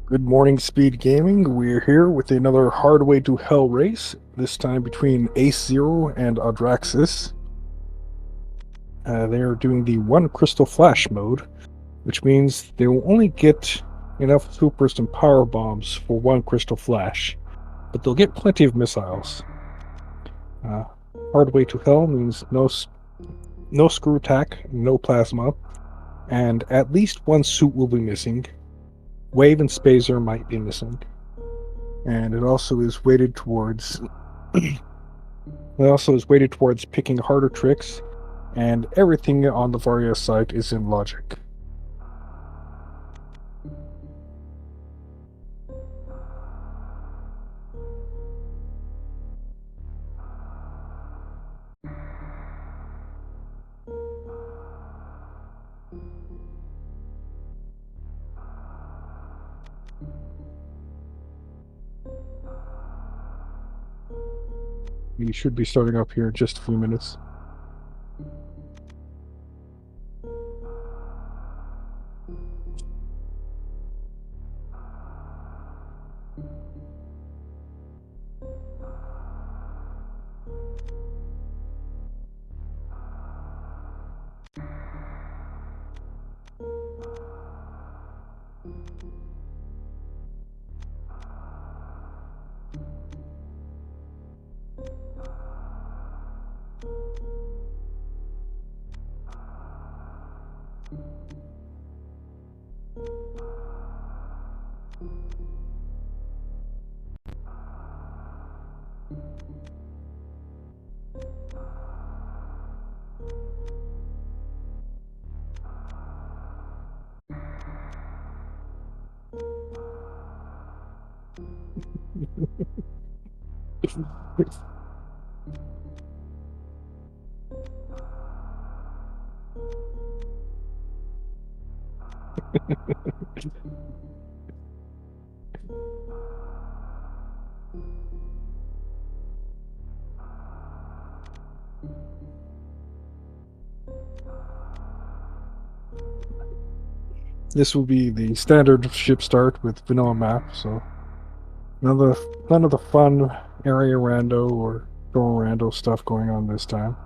Good morning, Speed Gaming. We're here with another Hardway to Hell race, this time between AceZer0 and Audraxys. They are doing the one crystal flash mode, which means they will only get enough supers and power bombs for one crystal flash, but they'll get plenty of missiles. Hardway to Hell means no screw attack, no plasma, and at least one suit will be missing. Wave and SpeedRun might be missing. And it also is weighted towards picking harder tricks, and everything on the Varia site is in logic. We should be starting up here in just a few minutes. This will be the standard ship start with vanilla map, so none of the fun area rando or door rando stuff going on this time.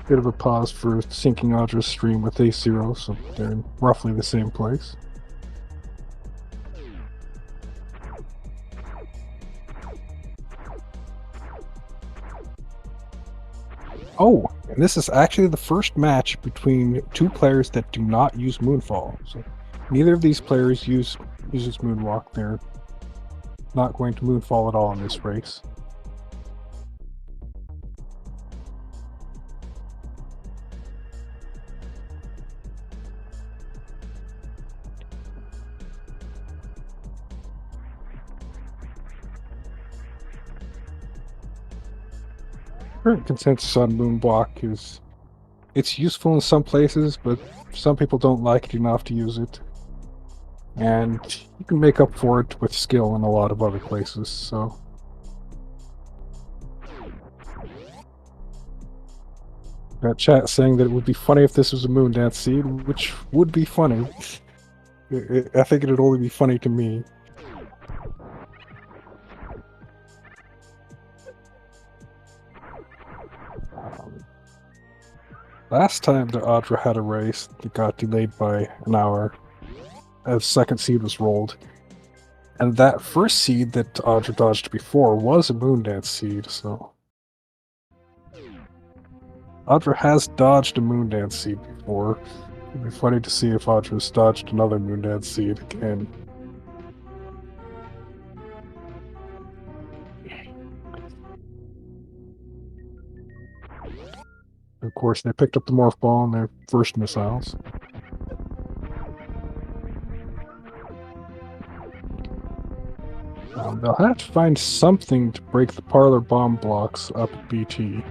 Bit of a pause for syncing Audra's stream with AceZer0, so they're in roughly the same place. Oh, and this is actually the first match between two players that do not use Moonfall. So neither of these players uses Moonwalk. They're not going to Moonfall at all in this race. Current consensus on Moonwalk is it's useful in some places, but some people don't like it enough to use it. And you can make up for it with skill in a lot of other places, so Got chat saying that it would be funny if this was a moon dance seed, which would be funny. I think it'd only be funny to me. Last time the Audra had a race, it got delayed by an hour as second seed was rolled. And that first seed that Audra dodged before was a Moondance seed, so... Audra has dodged a Moondance seed before. It'd be funny to see if Audra's dodged another Moondance seed again. Of course, they picked up the Morph Ball in their first missiles. They'll have to find something to break the parlor bomb blocks up at BT.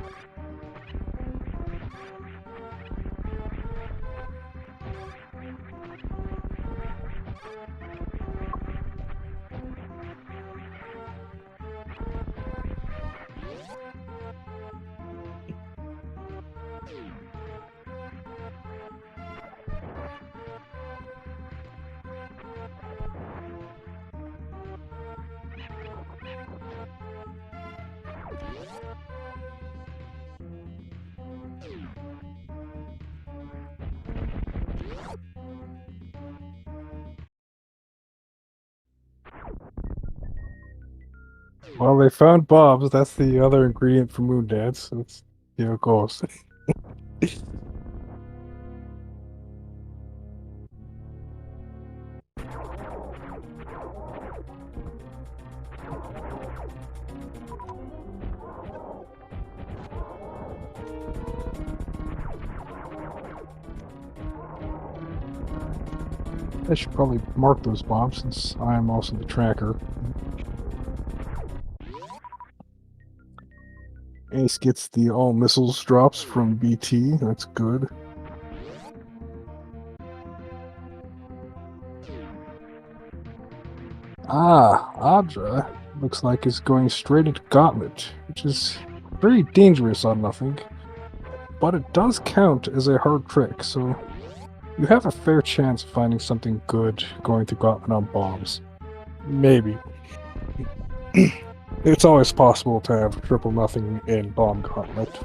Well, they found bombs. That's the other ingredient for Moondance. That's how it goes. I should probably mark those bombs since I am also the tracker. Ace gets the all missiles drops from BT. That's good. Audra looks like is going straight into Gauntlet, which is very dangerous on nothing. But it does count as a hard trick, so you have a fair chance of finding something good going to Gauntlet on bombs. Maybe. It's always possible to have triple nothing in Bomb Gauntlet.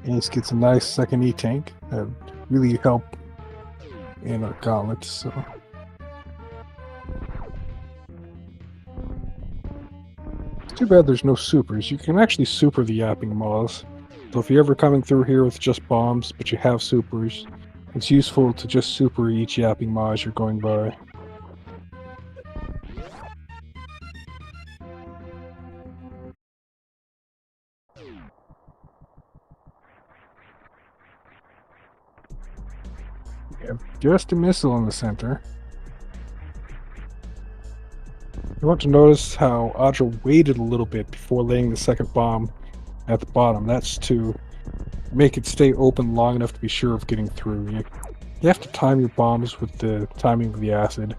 Ace gets a nice second E-Tank that really help in a Gauntlet, so... It's too bad there's no supers. You can actually super the Yapping Maws. So if you're ever coming through here with just bombs, but you have supers, it's useful to just super each Yapping Maw as you're going by. Just a missile in the center. You want to notice how Audra waited a little bit before laying the second bomb at the bottom. That's to make it stay open long enough to be sure of getting through. You have to time your bombs with the timing of the acid.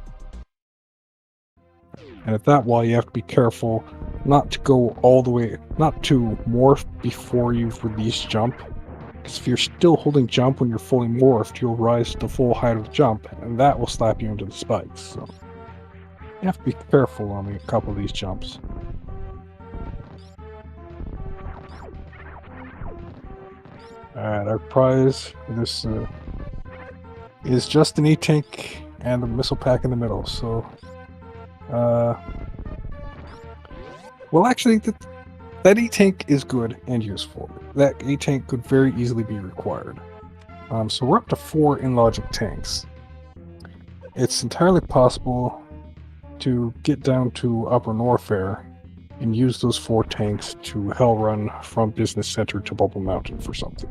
And at that wall, you have to be careful not to go all the way, not to morph before you've released jump. Because if you're still holding jump when you're fully morphed, you'll rise to the full height of the jump, and that will slap you into the spikes. So you have to be careful on a couple of these jumps. Alright, our prize for this is just an E-Tank and a missile pack in the middle, so... well, actually, that E-Tank is good and useful. That E-Tank could very easily be required. So we're up to 4 in-logic tanks. It's entirely possible to get down to Upper Norfair and use those 4 tanks to hell run from Business Center to Bubble Mountain for something.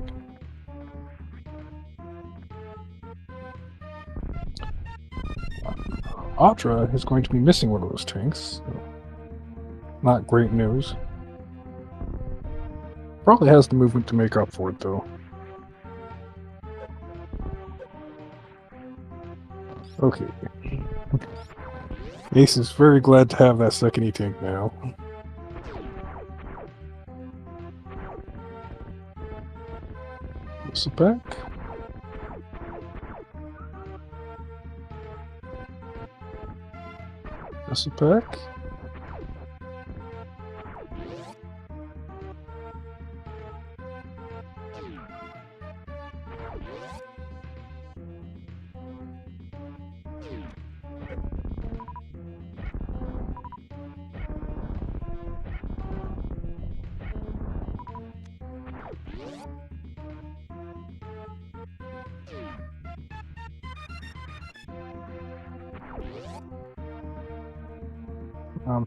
Audra is going to be missing one of those tanks. So not great news. Probably has the movement to make up for it, though. Okay. Ace is very glad to have that second E-Tank now. Missile pack. Missile pack.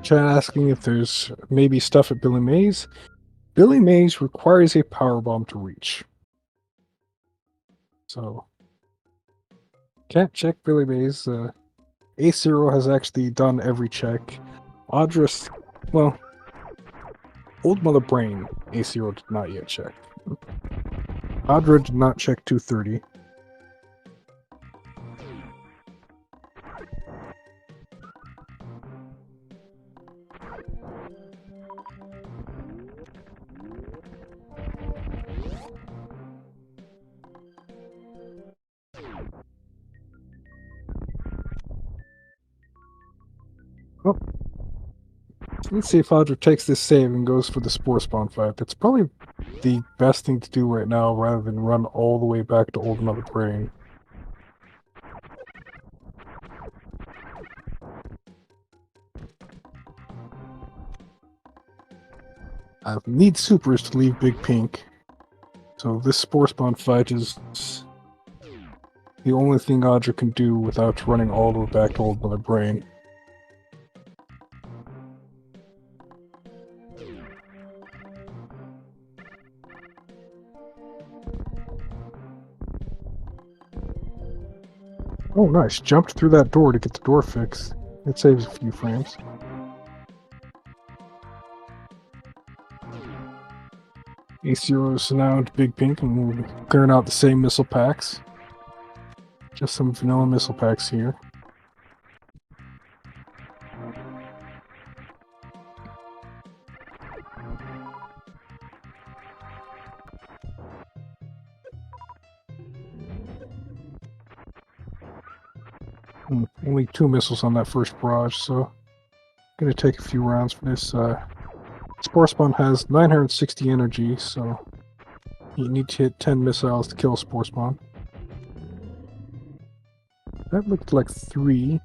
Chat asking if there's maybe stuff at Billy Mays. Billy Mays requires a power bomb to reach. So, can't check Billy Mays. AceZer0 has actually done every check. Audraxys, well, Old Mother Brain, AceZer0 did not yet check. Audra did not check 230. Oh. Let's see if Audra takes this save and goes for the Spore Spawn fight. That's probably the best thing to do right now rather than run all the way back to Old Mother Brain. I need supers to leave Big Pink. So this Spore Spawn fight is the only thing Audra can do without running all the way back to Old Mother Brain. Oh, nice. Jumped through that door to get the door fixed. It saves a few frames. AceZer0 is now into Big Pink, and we're clearing out the same missile packs. Just some vanilla missile packs here. Only 2 missiles on that first barrage, so gonna take a few rounds for this. Spore Spawn has 960 energy, so you need to hit 10 missiles to kill Spore Spawn. That looked like 3.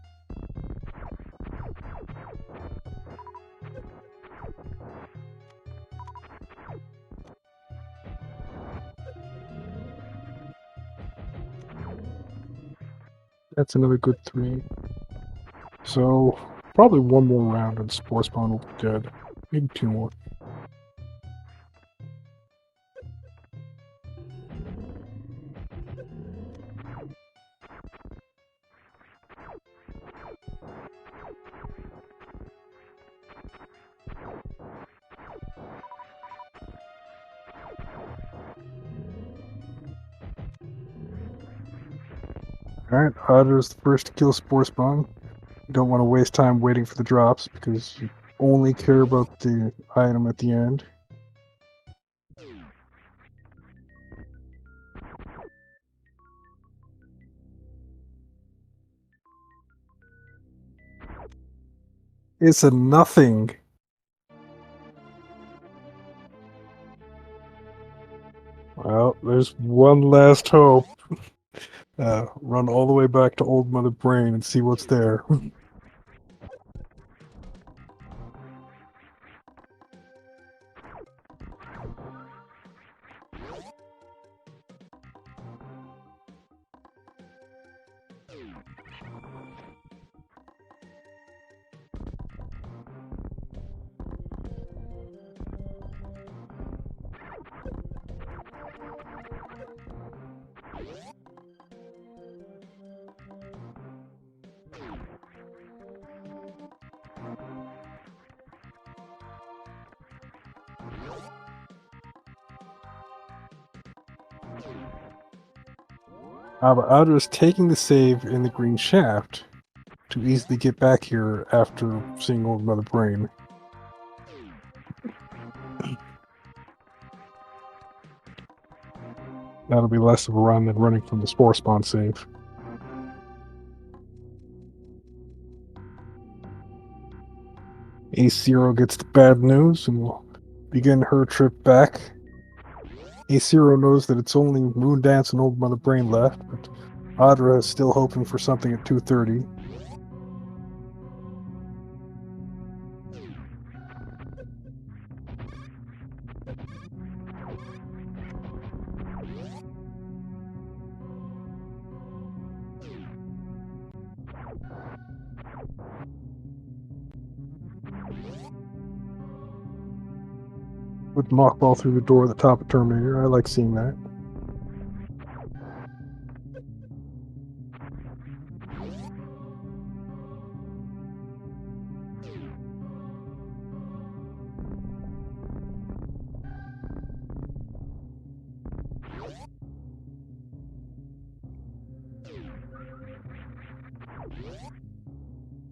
That's another good 3. So, probably one more round and Spore Spawn will be dead. Maybe 2 more. Alright, Audra's the first to kill Spore Spawn. You don't want to waste time waiting for the drops because you only care about the item at the end. It's a nothing. Well, there's one last hope. Run all the way back to Old Mother Brain and see what's there. But Audra's taking the save in the green shaft to easily get back here after seeing Old Mother Brain. That'll be less of a run than running from the spore spawn save. AceZer0 gets the bad news and will begin her trip back. AceZer0 knows that it's only Moondance and Old Mother Brain left, but Audra is still hoping for something at 2:30. With Mockball through the door at the top of Terminator, I like seeing that.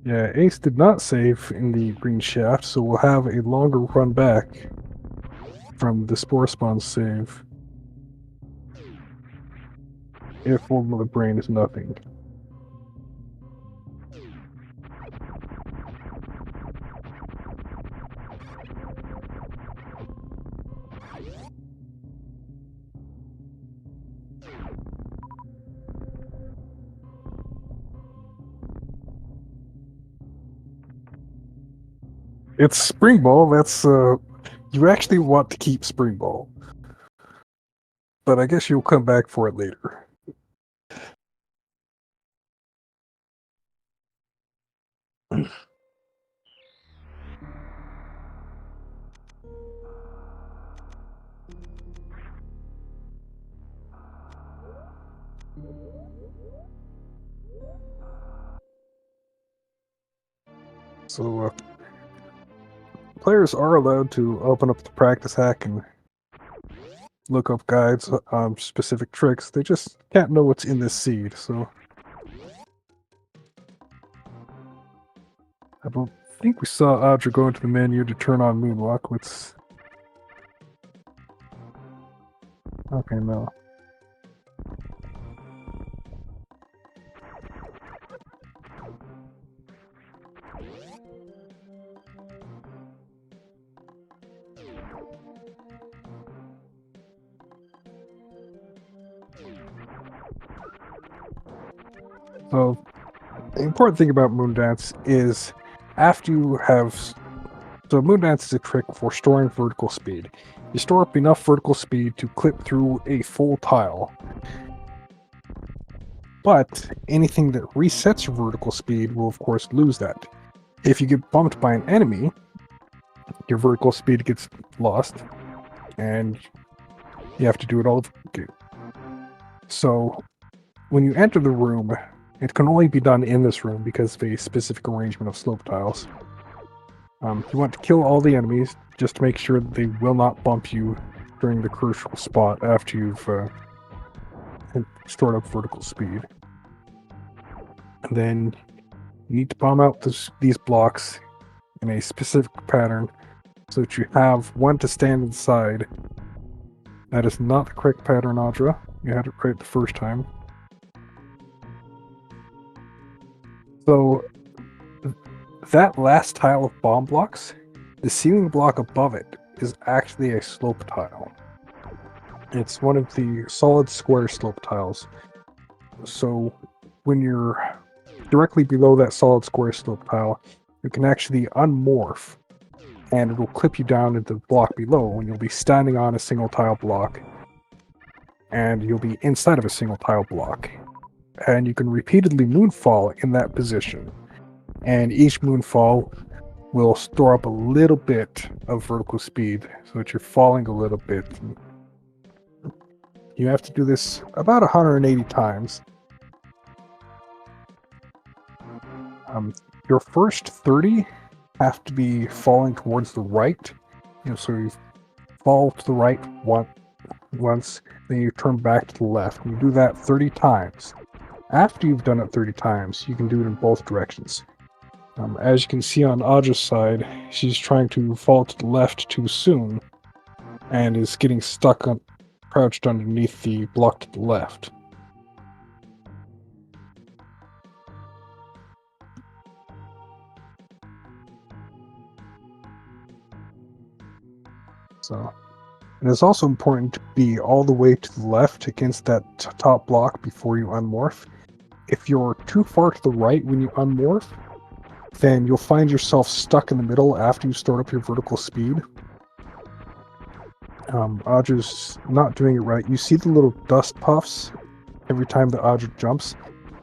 Yeah, Ace did not save in the green shaft, so we'll have a longer run back from the spore spawn save if Old Mother Brain is nothing. It's Spring Ball, that's, you actually want to keep Spring Ball. But I guess you'll come back for it later. So, players are allowed to open up the practice hack and look up guides on specific tricks. They just can't know what's in this seed, so... I don't think we saw Audra go into the menu to turn on Moonwalk. Let's... Okay, no. So, the important thing about Moondance is after you have... So Moondance is a trick for storing vertical speed. You store up enough vertical speed to clip through a full tile. But anything that resets your vertical speed will of course lose that. If you get bumped by an enemy, your vertical speed gets lost, and you have to do it all again. So, when you enter the room, it can only be done in this room because of a specific arrangement of slope tiles. You want to kill all the enemies, just to make sure that they will not bump you during the crucial spot after you've stored up vertical speed. And then you need to bomb out these blocks in a specific pattern so that you have one to stand inside. That is not the correct pattern, Audra. You had it right the first time. So, that last tile of bomb blocks, the ceiling block above it is actually a slope tile. It's one of the solid square slope tiles. So, when you're directly below that solid square slope tile, you can actually unmorph, and it will clip you down into the block below, and you'll be standing on a single tile block, and you'll be inside of a single tile block. And you can repeatedly moonfall in that position. And each moonfall will store up a little bit of vertical speed, so that you're falling a little bit. You have to do this about 180 times. Your first 30 have to be falling towards the right. So you fall to the right once, then you turn back to the left. And you do that 30 times. After you've done it 30 times, you can do it in both directions. As you can see on Audra's side, she's trying to fall to the left too soon, and is getting stuck crouched underneath the block to the left. So, and it's also important to be all the way to the left against that top block before you unmorph. If you're too far to the right when you unmorph, then you'll find yourself stuck in the middle after you start up your vertical speed. Audra's not doing it right. You see the little dust puffs every time that Audra jumps?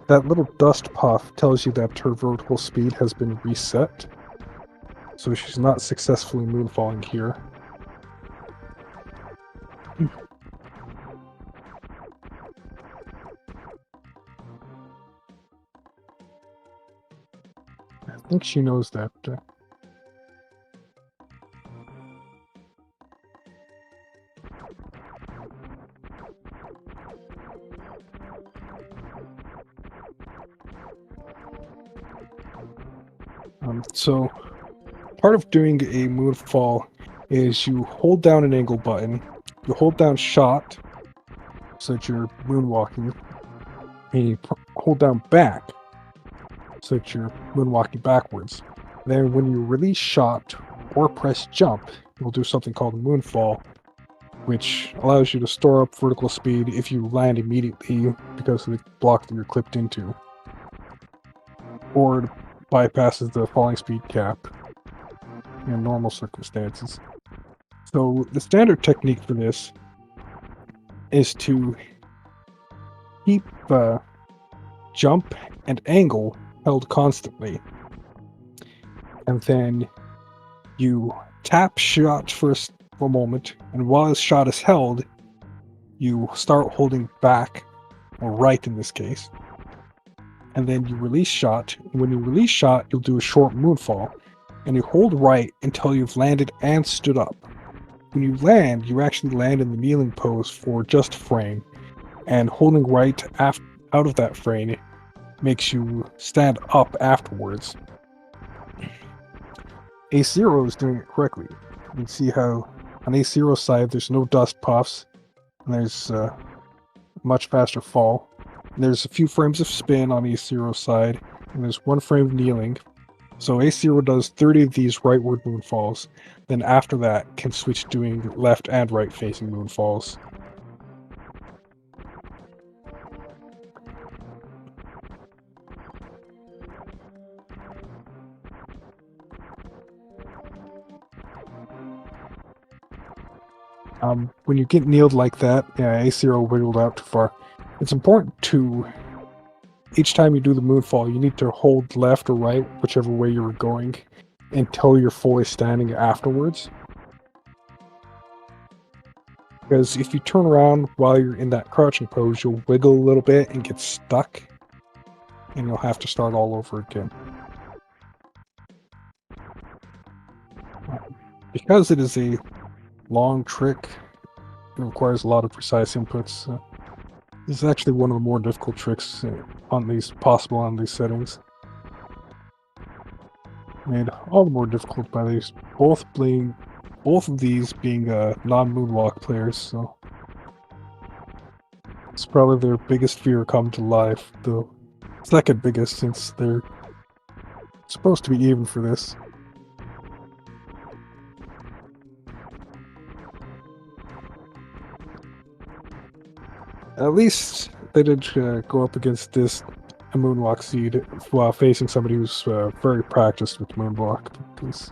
That little dust puff tells you that her vertical speed has been reset. So she's not successfully moonfalling here. I think she knows that. So, part of doing a moonfall is you hold down an angle button, you hold down shot, so that you're moonwalking, and you hold down back, so that you're moonwalking backwards. Then when you release shot or press jump, you'll do something called a moonfall, which allows you to store up vertical speed if you land immediately because of the block that you're clipped into, or bypasses the falling speed cap in normal circumstances. So the standard technique for this is to keep jump and angle held constantly, and then you tap shot for a moment, and while the shot is held, you start holding back, or right in this case, and then you release shot. When you release shot, you'll do a short moonfall, and you hold right until you've landed and stood up. When you land, you actually land in the kneeling pose for just a frame, and holding right out of that frame makes you stand up afterwards. AceZer0 is doing it correctly. You can see how on AceZer0's side there's no dust puffs, and there's a much faster fall. And there's a few frames of spin on AceZer0's side, and there's 1 frame of kneeling. So AceZer0 does 30 of these rightward moonfalls, then after that can switch doing left and right facing moonfalls. When you get kneeled like that, yeah, AceZer0 wiggled out too far. It's important to, each time you do the moonfall, you need to hold left or right, whichever way you were going, until you're fully standing afterwards. Because if you turn around while you're in that crouching pose, you'll wiggle a little bit and get stuck, and you'll have to start all over again. Because it is a long trick, it requires a lot of precise inputs. This is actually one of the more difficult tricks possible on these settings. Made all the more difficult by these both of these being non-moonwalk players, so it's probably their biggest fear come to life, the second biggest, since they're supposed to be even for this. At least they did go up against this moonwalk seed while facing somebody who's very practiced with moonwalk. Because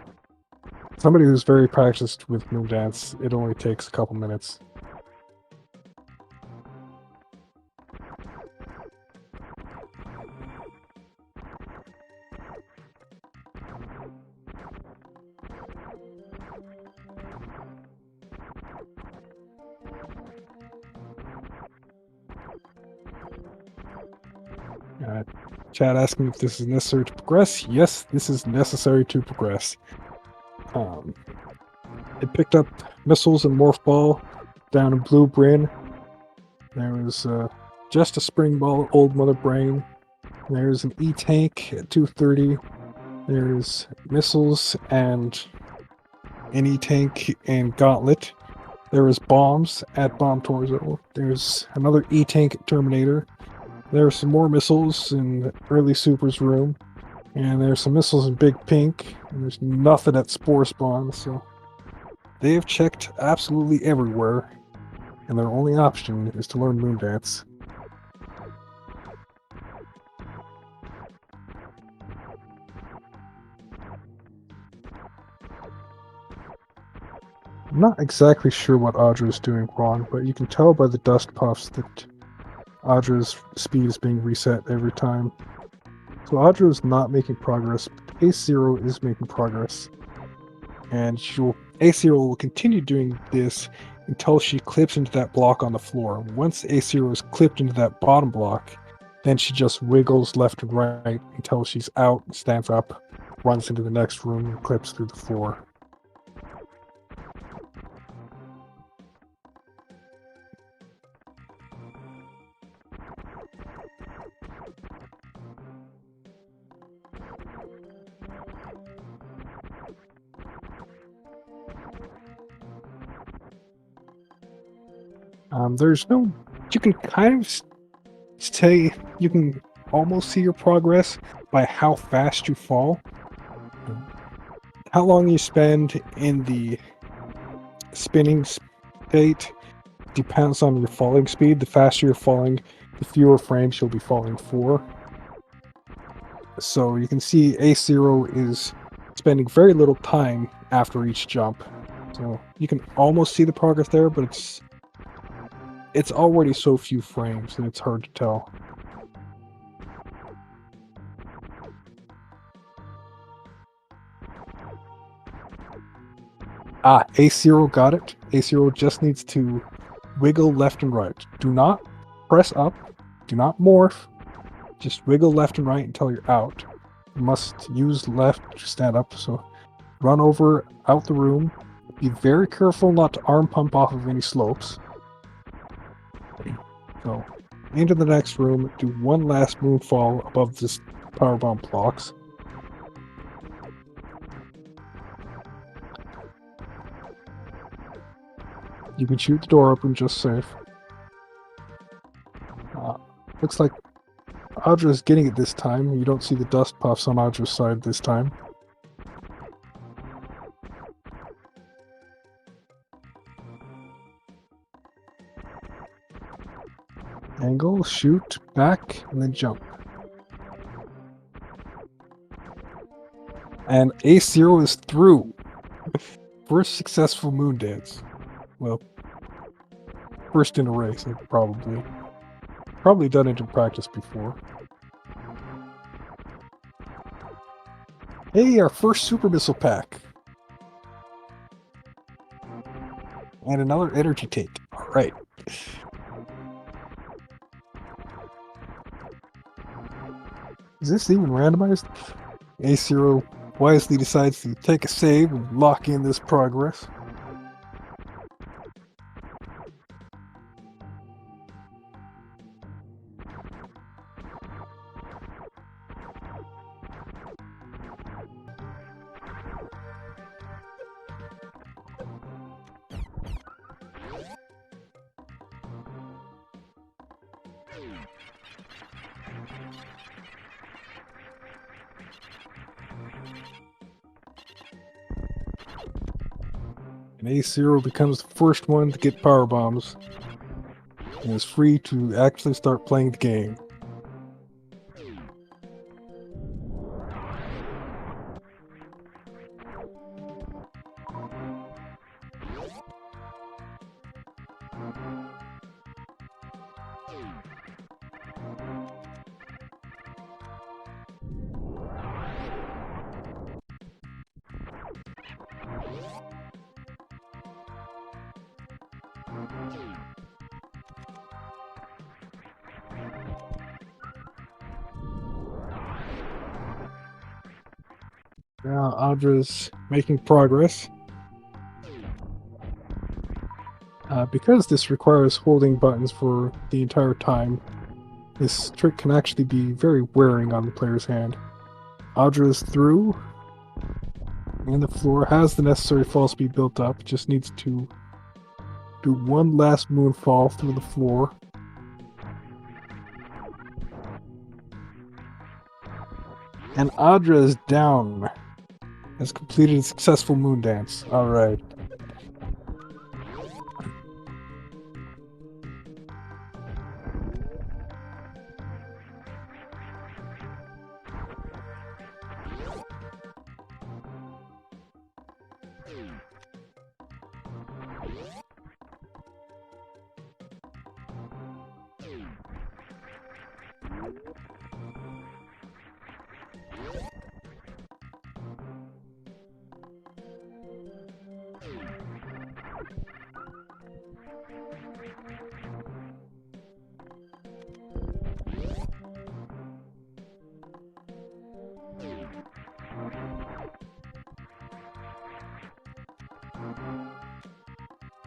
somebody who's very practiced with moondance, it only takes a couple minutes. Chat asking if this is necessary to progress. Yes, this is necessary to progress. It picked up missiles and morph ball down in Blue Bryn. There was just a spring ball, Old Mother Brain. There's an E-Tank at 230. There's missiles and an E-Tank and Gauntlet. There is bombs at Bomb Torso. There's another E-Tank Terminator. There are some more missiles in Early Super's room. And there's some missiles in Big Pink. And there's nothing at Spore Spawn, so they have checked absolutely everywhere. And their only option is to learn Moondance. I'm not exactly sure what Audra is doing wrong, but you can tell by the dust puffs that Audra's speed is being reset every time. So Audra is not making progress, but AceZer0 is making progress. And AceZer0 will continue doing this until she clips into that block on the floor. Once AceZer0 is clipped into that bottom block, then she just wiggles left and right until she's out, stands up, runs into the next room, and clips through the floor. There's no... You can kind of say... You can almost see your progress by how fast you fall. How long you spend in the spinning state depends on your falling speed. The faster you're falling, the fewer frames you'll be falling for. So you can see AceZer0 is spending very little time after each jump. So you can almost see the progress there, but it's already so few frames that it's hard to tell. AceZer0 got it. AceZer0 just needs to wiggle left and right. Do not press up. Do not morph. Just wiggle left and right until you're out. You must use left to stand up, so run over, out the room. Be very careful not to arm pump off of any slopes. So, into the next room, do one last moonfall above this powerbomb blocks. You can shoot the door open just safe. Looks like Audra is getting it this time. You don't see the dust puffs on Audra's side this time. Angle, shoot, back, and then jump. And AceZer0 is through. First successful Moondance. Well, first in a race, probably done it in practice before. Hey, our first super missile pack. And another energy take. Alright. Is this even randomized? AceZer0 wisely decides to take a save and lock in this progress. And AceZer0 becomes the first one to get power bombs and is free to actually start playing the game. Now Audra's making progress. Because this requires holding buttons for the entire time, this trick can actually be very wearing on the player's hand. Audra's through, and the floor has the necessary fall speed built up, just needs to do one last moonfall through the floor. And Audra is down. Has completed a successful moon dance. Alright.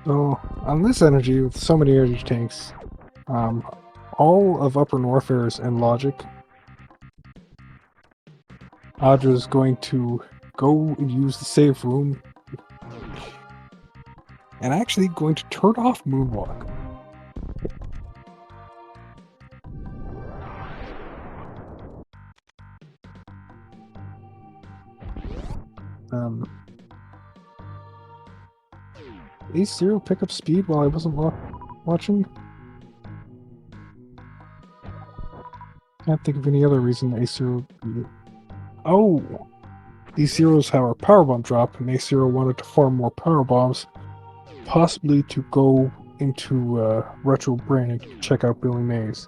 So, on this energy, with so many energy tanks, all of Upper Norfair is in logic. Audra is going to go and use the save room, and actually going to turn off Moonwalk. AceZer0 pick up speed while I wasn't watching? Can't think of any other reason AceZer0... Oh! These zeros have a power bomb drop, and AceZer0 wanted to farm more power bombs, possibly to go into Retro Brain and check out Billy Mays.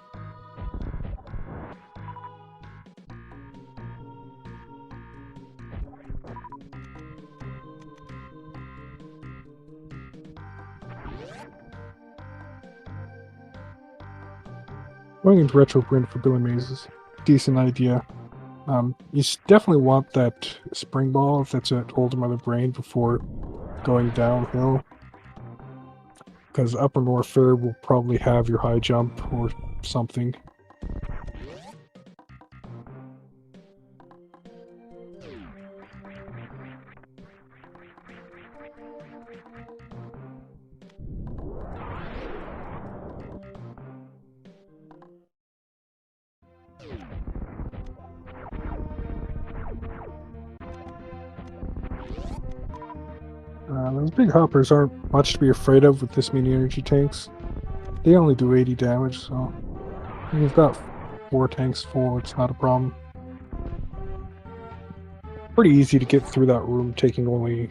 Going into Retro Brain for Billy Mays is a decent idea. You definitely want that spring ball if that's at Older Mother Brain before going downhill. Because Upper Norfair will probably have your high jump or something. Those big hoppers aren't much to be afraid of with this many energy tanks. They only do 80 damage, so you've got 4 tanks full, it's not a problem. Pretty easy to get through that room, taking only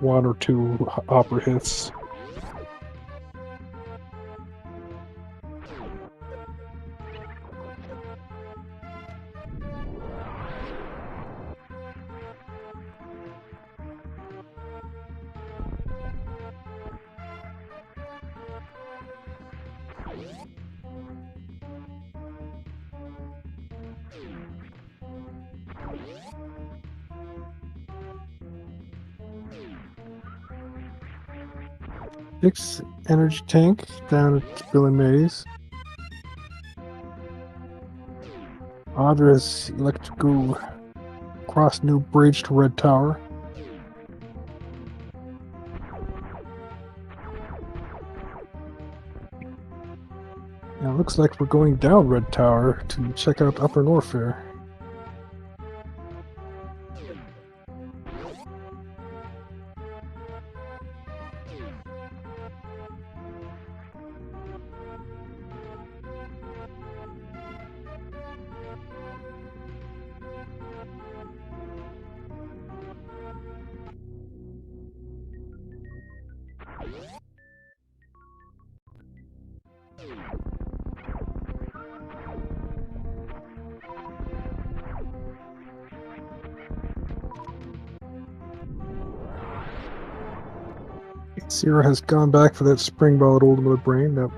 1 or 2 hopper hits. Six energy tank down at Billy Mays. Audra's elected to go across new bridge to Red Tower. Now it looks like we're going down Red Tower to check out Upper Norfair. AceZer0 has gone back for that spring ball at Old Mother Brain. That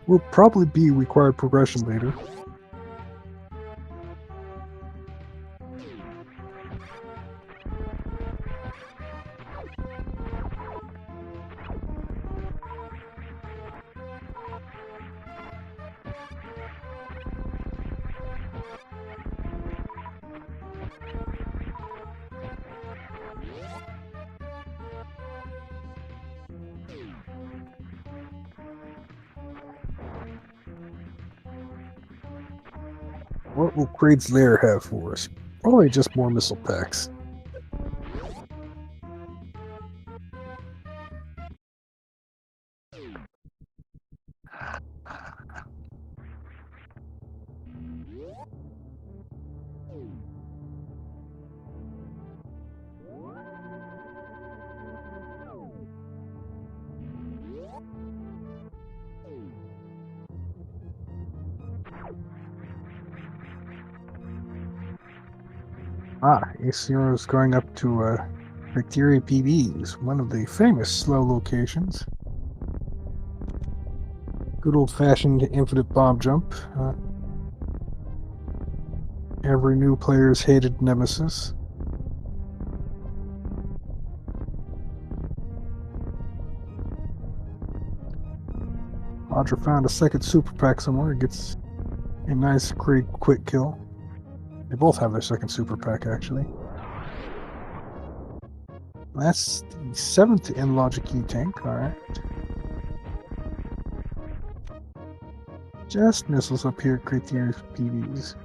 will probably be required progression later. What will Kraid's Lair have for us? Probably just more missile packs. AceZer0 is going up to Bacteria PBs, one of the famous slow locations. Good old-fashioned infinite bomb jump. Every new player's hated nemesis. Audra found a second super pack somewhere. Gets a nice quick kill. They both have their second super pack, actually. That's the 7th in Logic E tank, alright. Just missiles up here at Criteria PBs.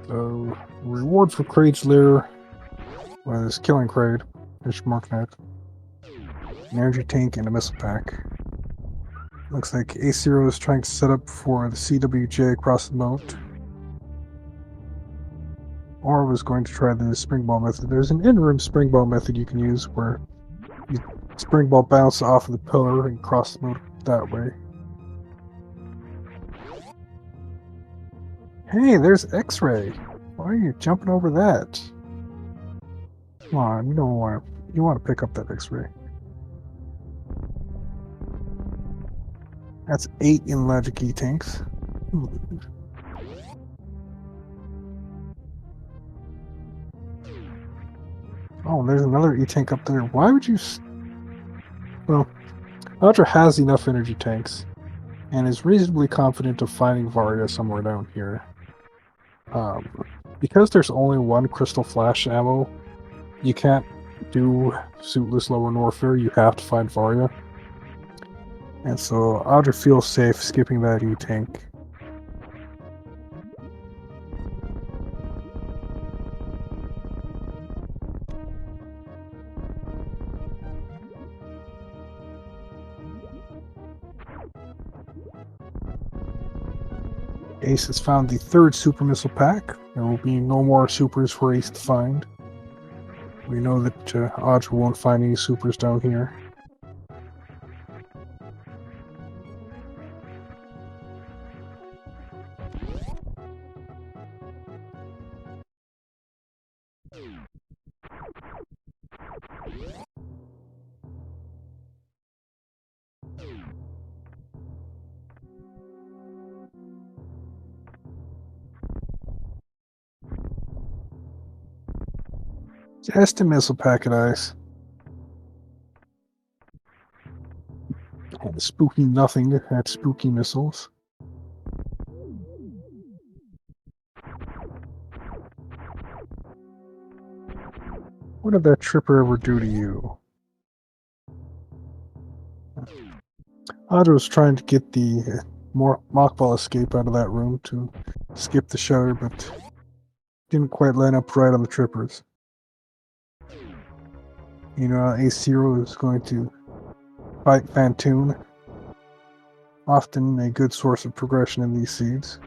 So, reward for Kraid's Lair was killing Kraid, fish Marknet, an energy tank, and a missile pack. Looks like AceZer0 is trying to set up for the CWJ across the moat. Or was going to try the spring ball method. There's an interim spring ball method you can use where you spring ball bounce off of the pillar and cross the moat that way. Hey, there's X-ray. Why are you jumping over that? Come on, you don't want to. You want to pick up that X-ray. That's 8 in Logic E tanks. Oh, there's another E tank up there. Why would you? Well, Audra has enough energy tanks, and is reasonably confident of finding Varia somewhere down here. Because there's only one Crystal Flash ammo, you can't do Suitless Lower Norfair, you have to find Varia. And so Audra feels safe skipping that E-tank. Ace has found the 3rd super missile pack. There will be no more supers for Ace to find. We know that Audra won't find any supers down here. Just a missile packet, Ice. And spooky nothing at spooky missiles. What did that tripper ever do to you? Audra was trying to get the mockball escape out of that room to skip the shutter, but didn't quite line up right on the trippers. You know, AceZer0 is going to fight Fantoon. Often a good source of progression in these seeds.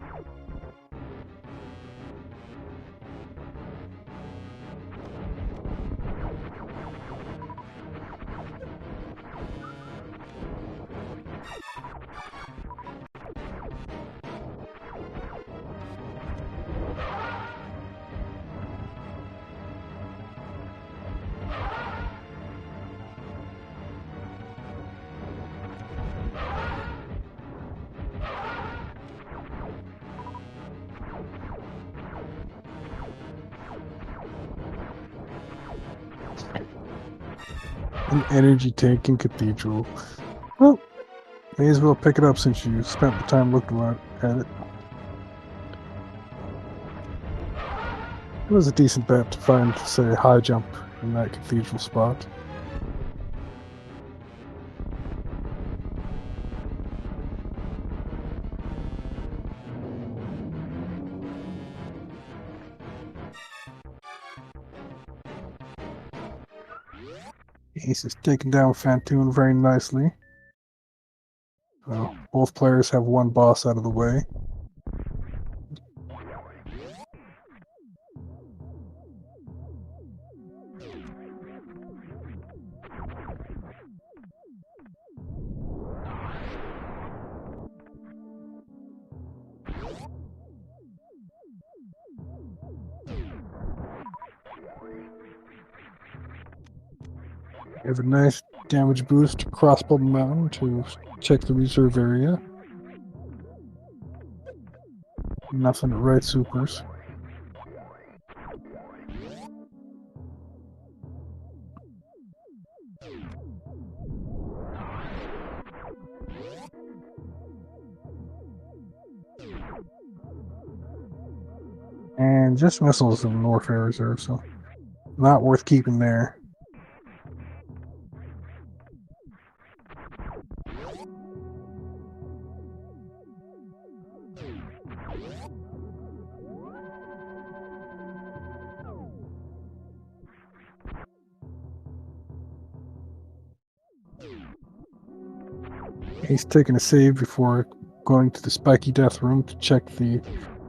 An energy tank in Cathedral. Well, may as well pick it up since you spent the time looking at it. It was a decent bet to find, say, a high jump in that Cathedral spot. Ace is taken down Fantoon very nicely. So both players have one boss out of the way. We have a nice damage boost across Bubble Mountain to check the reserve area. Nothing at right supers. And just missiles in Norfair reserve, so not worth keeping there. He's taking a save before going to the spiky death room to check the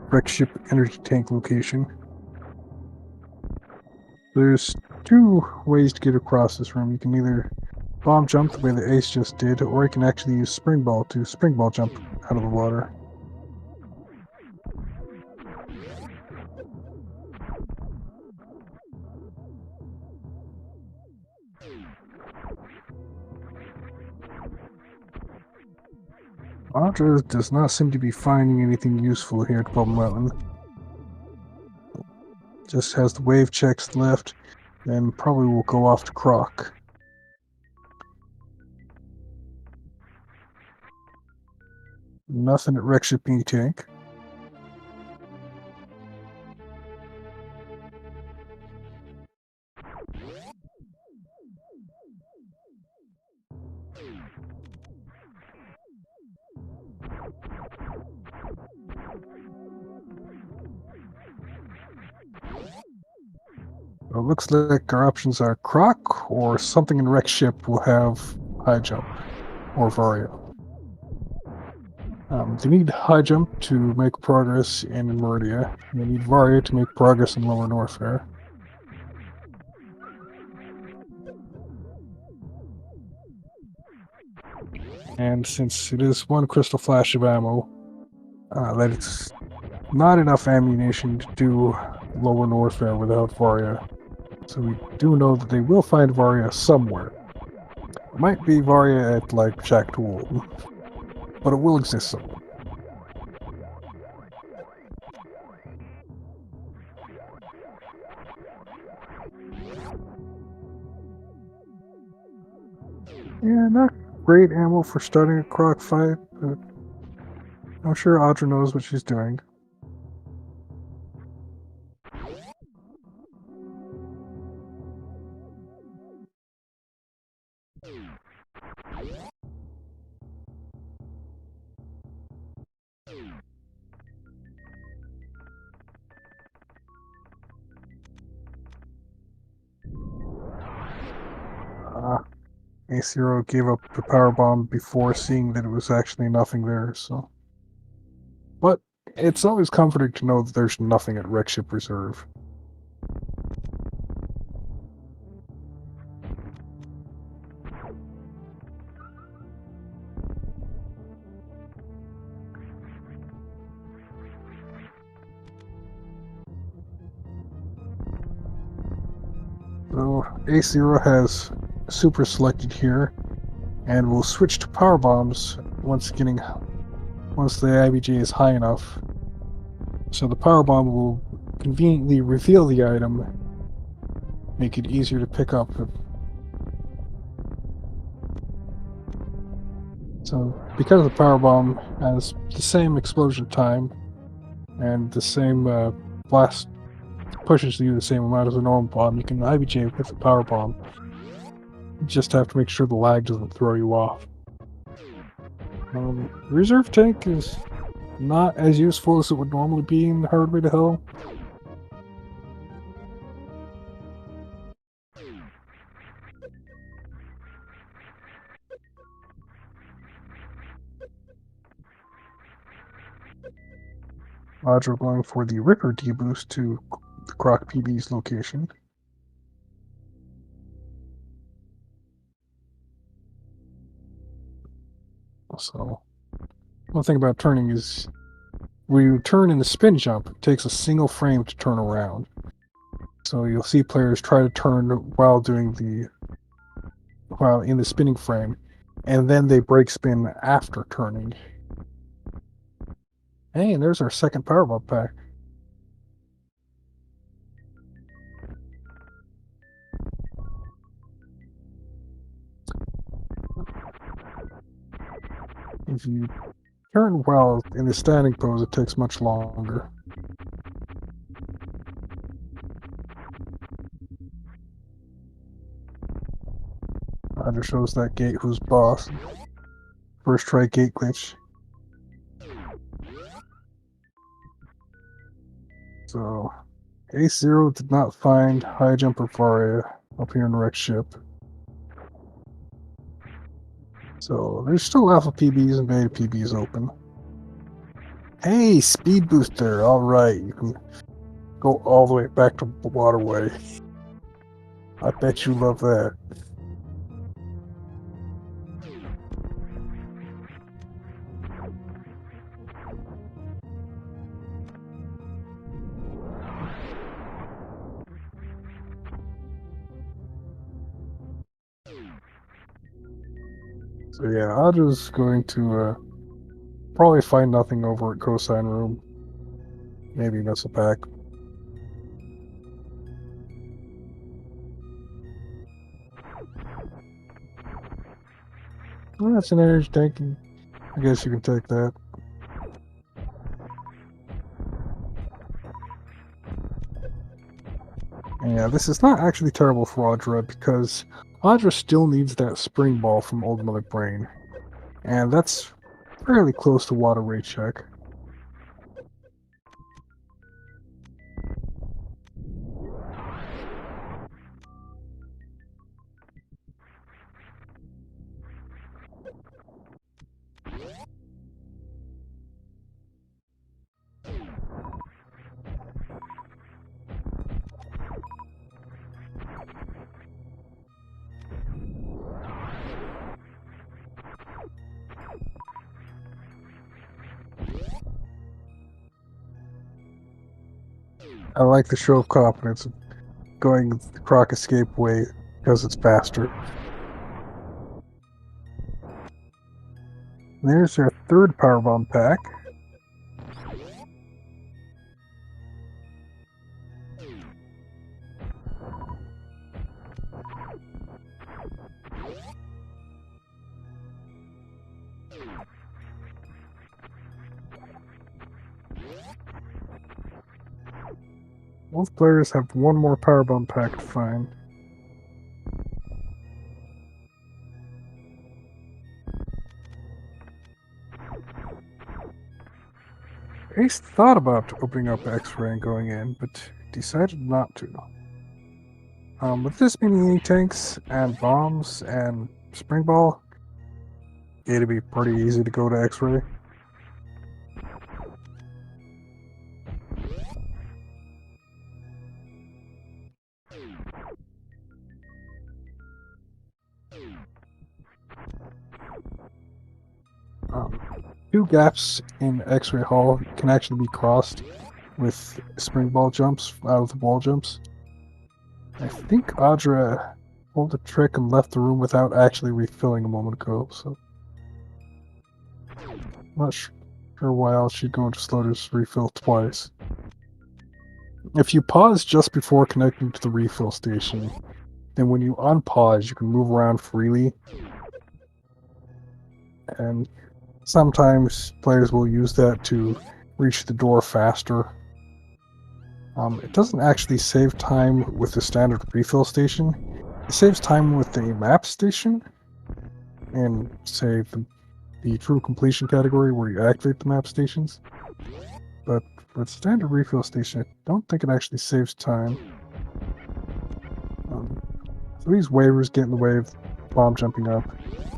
wreck ship energy tank location. There's two ways to get across this room. You can either bomb jump the way the Ace just did, or you can actually use spring ball to spring ball jump out of the water. Audraxys does not seem to be finding anything useful here at Bubble Mountain. Just has the wave checks left, and probably will go off to Croc. Nothing at wreck ship E tank. Well, it looks like our options are Croc, or something in wreck ship will have high jump, or Varia. They need high jump to make progress in Meridia, and they need Varia to make progress in Lower Norfair. And since it is one crystal flash of ammo, that it's not enough ammunition to do Lower Norfair without Varia. So we do know that they will find Varia somewhere. It might be Varia at, like, Jack Tool, but it will exist somewhere. Yeah, not great ammo for starting a Croc fight, but I'm sure Audra knows what she's doing. AceZer0 gave up the power bomb before seeing that it was actually nothing there, so. But it's always comforting to know that there's nothing at wreck ship reserve. So AceZer0 has super selected here, and will switch to power bombs once the IBJ is high enough. So the power bomb will conveniently reveal the item, make it easier to pick up. So, because the power bomb has the same explosion time and the same blast pushes you the same amount as a normal bomb, you can IBJ with the power bomb. You just have to make sure the lag doesn't throw you off. Reserve tank is not as useful as it would normally be in the Hardway to Hell. Roger going for the Ripper deboost to the Croc PB's location. So, one thing about turning is when you turn in the spin jump, it takes a single frame to turn around. So you'll see players try to turn while in the spinning frame, and then they break spin after turning. Hey, and there's our second powerbomb pack. If you turn well in the standing pose, it takes much longer. Roger shows that gate who's boss. First try gate glitch. So, AceZer0 did not find High Jumper Varia up here in the wrecked ship. So, there's still Alpha PBs and Beta PBs open. Hey, Speed Booster! Alright, you can go all the way back to the waterway. I bet you love that. So yeah, Audra's going to probably find nothing over at Cosine Room. Maybe missile pack. Well, that's an energy tank. I guess you can take that. And yeah, this is not actually terrible for Audra because Audra still needs that spring ball from Old Mother Brain. And that's fairly close to water rate check. I like the show of confidence of going the Croc escape way because it's faster. There's our third powerbomb pack. Both players have one more powerbomb pack to find. Ace thought about opening up X-Ray and going in, but decided not to. With this many tanks and bombs and spring ball, it'd be pretty easy to go to X-Ray. Two gaps in X-Ray Hall can actually be crossed with spring ball jumps out of the wall jumps. I think Audra pulled a trick and left the room without actually refilling a moment ago, so I'm not sure why else she'd go into slow to refill twice. If you pause just before connecting to the refill station, then when you unpause, you can move around freely. and sometimes players will use that to reach the door faster. It doesn't actually save time with the standard refill station. It saves time with the map station and, say, the true completion category where you activate the map stations. But with standard refill station, I don't think it actually saves time. So these waivers get in the way of bomb jumping up.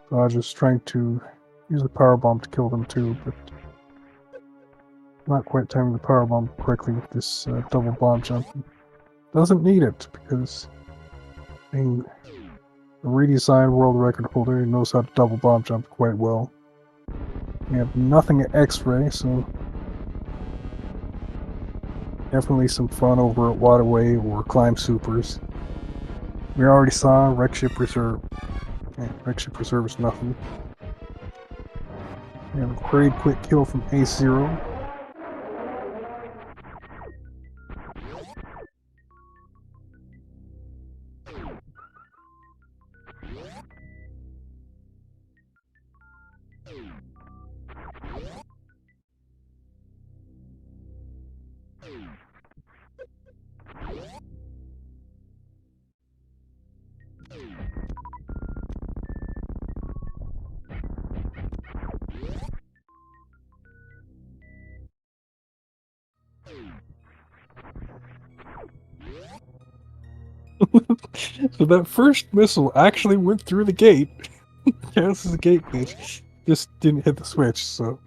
So I was just trying to use the power bomb to kill them too, but not quite timing the power bomb correctly with this double bomb jump. Doesn't need it because being a redesigned world record holder, he knows how to double bomb jump quite well. We have nothing at X-ray, so definitely some fun over at Waterway or Climb Supers. We already saw Wreck Ship Reserve. Wreck Ship Reserve is nothing. We have a great quick kill from AceZer0. So that first missile actually went through the gate. Counts as a gate glitch. Just didn't hit the switch, so.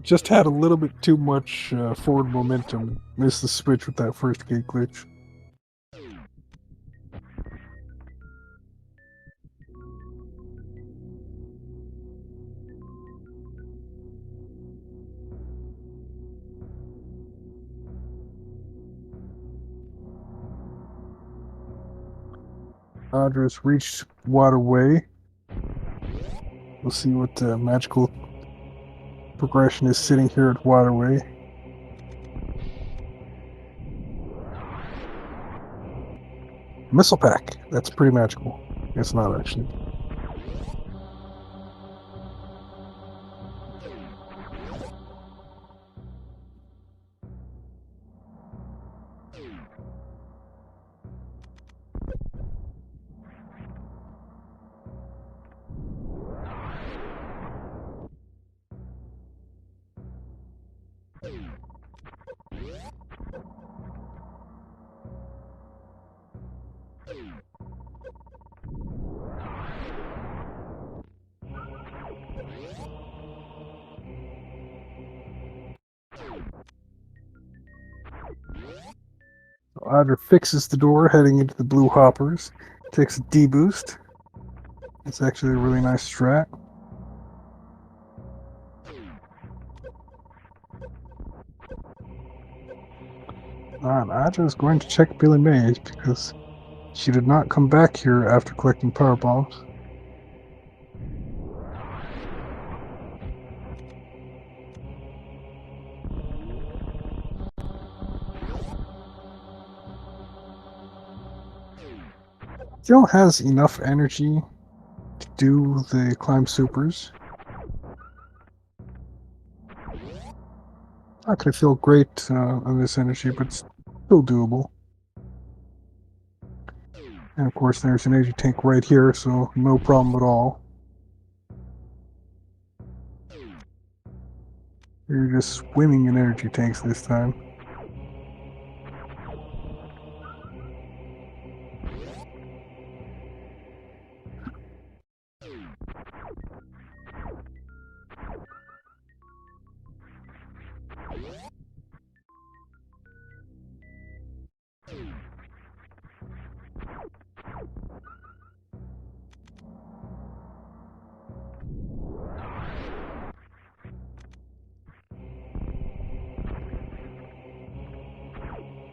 Just had a little bit too much forward momentum. Missed the switch with that first gate glitch. Audraxys reached Waterway. We'll see what magical progression is sitting here at Waterway. Missile pack. That's pretty magical. It's not actually. Audra fixes the door heading into the blue hoppers. Takes a D-boost. It's actually a really nice strat. And Audra is going to check Billy Mays because she did not come back here after collecting power bombs. Still has enough energy to do the climb supers. Not gonna feel great on this energy, but still doable. And of course there's an energy tank right here, so no problem at all. You're just swimming in energy tanks this time.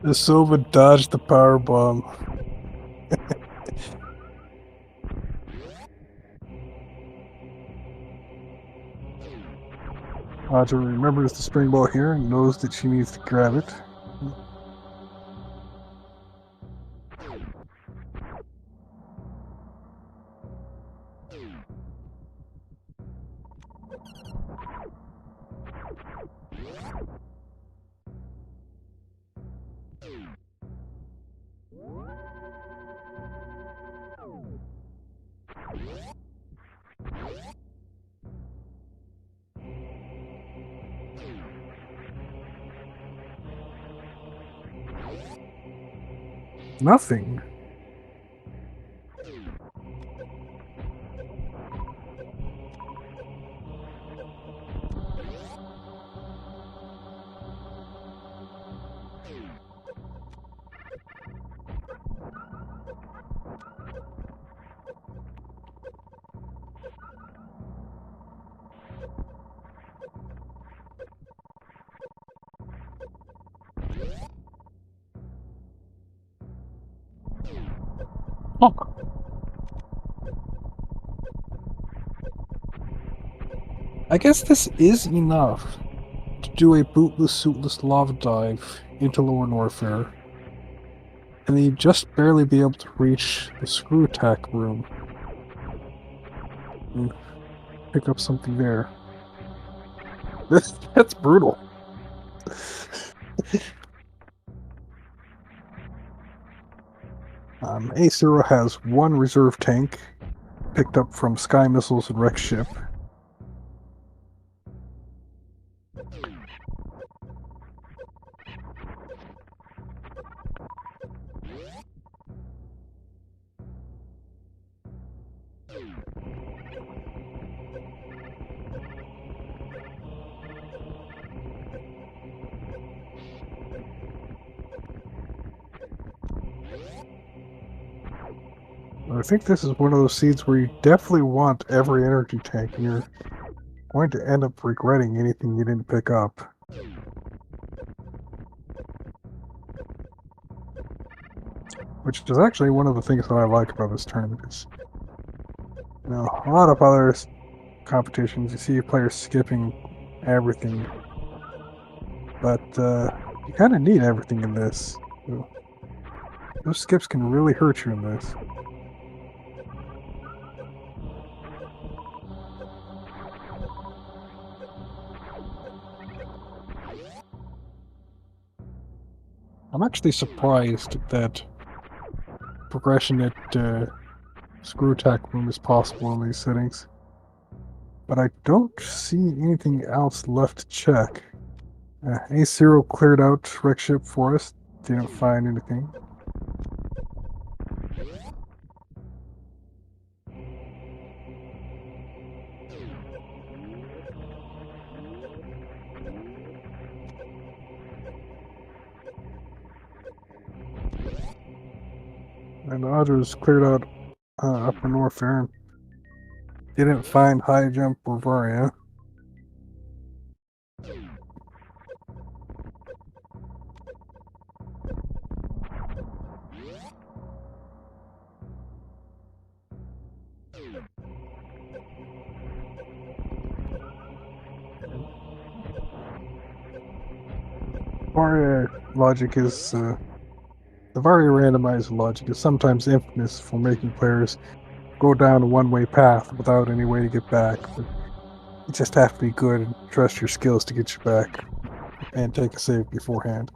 The Silva dodged the power bomb. Audra remembers the spring ball here and knows that she needs to grab it. Nothing. Huh. I guess this is enough to do a bootless, suitless lava dive into Lower Norfair, and then you just barely be able to reach the screw attack room and pick up something there. That's brutal. AceZer0 has one reserve tank picked up from Sky Missiles and Wreck Ship. I think this is one of those seeds where you definitely want every energy tank, and you're going to end up regretting anything you didn't pick up. Which is actually one of the things that I like about this tournament is, you know, a lot of other competitions, you see players skipping everything, but you kind of need everything in this. So, those skips can really hurt you in this. I'm actually surprised that progression at screw attack room is possible in these settings. But I don't see anything else left to check. AceZer0 cleared out Wreck Ship for us. Didn't find anything. And Audraxys cleared out Upper Norfair and didn't find High Jump or Varia. Varia logic is the Varia randomizer logic is sometimes infamous for making players go down a one-way path without any way to get back. But you just have to be good and trust your skills to get you back, and take a save beforehand.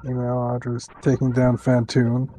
You know, Audraxys taking down Fantoon.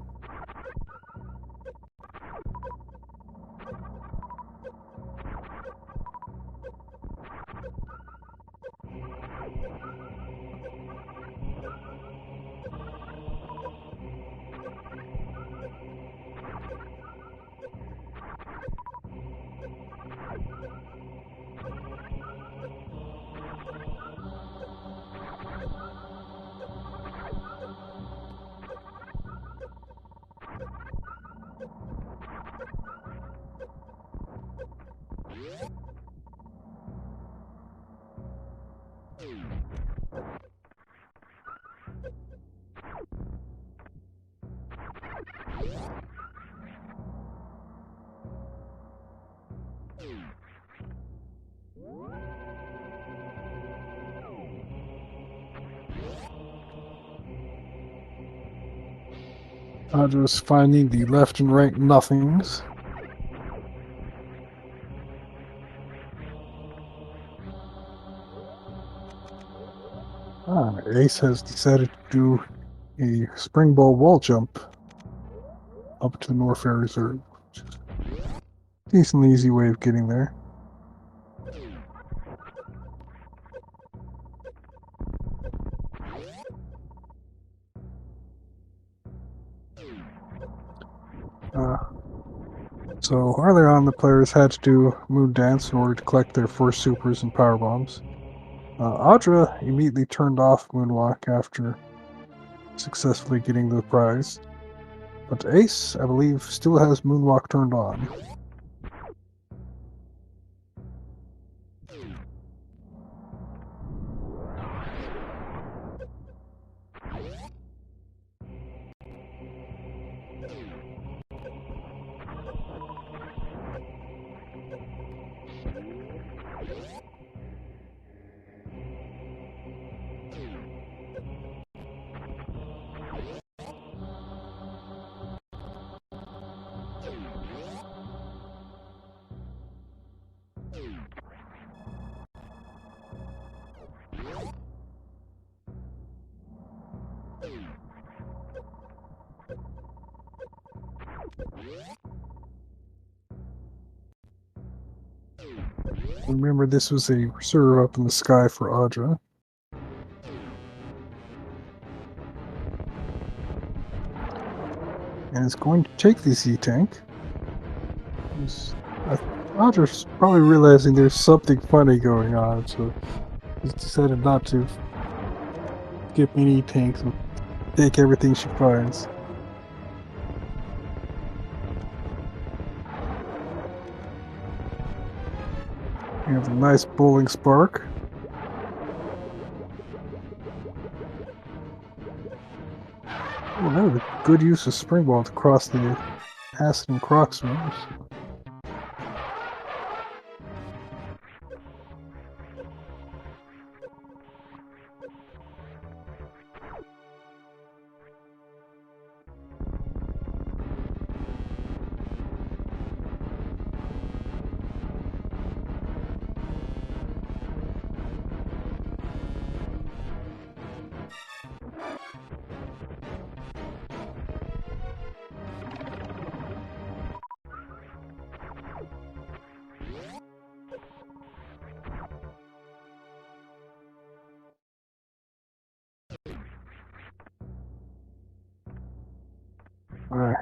Audraxys finding the left and right nothings. Ace has decided to do a springboard wall jump up to the Norfair Reserve, which is a decently easy way of getting there. So earlier on, the players had to do Moon Dance in order to collect their first supers and power bombs. Audra immediately turned off Moonwalk after successfully getting the prize. But Ace, I believe, still has Moonwalk turned on. Remember, this was a reserve up in the sky for Audra. And it's going to take the Z-Tank. Audra's probably realizing there's something funny going on, so he's decided not to skip any tanks and take everything she finds. We have a nice bowling spark. Oh, that was a good use of spring ball to cross the acid and Crocs rooms.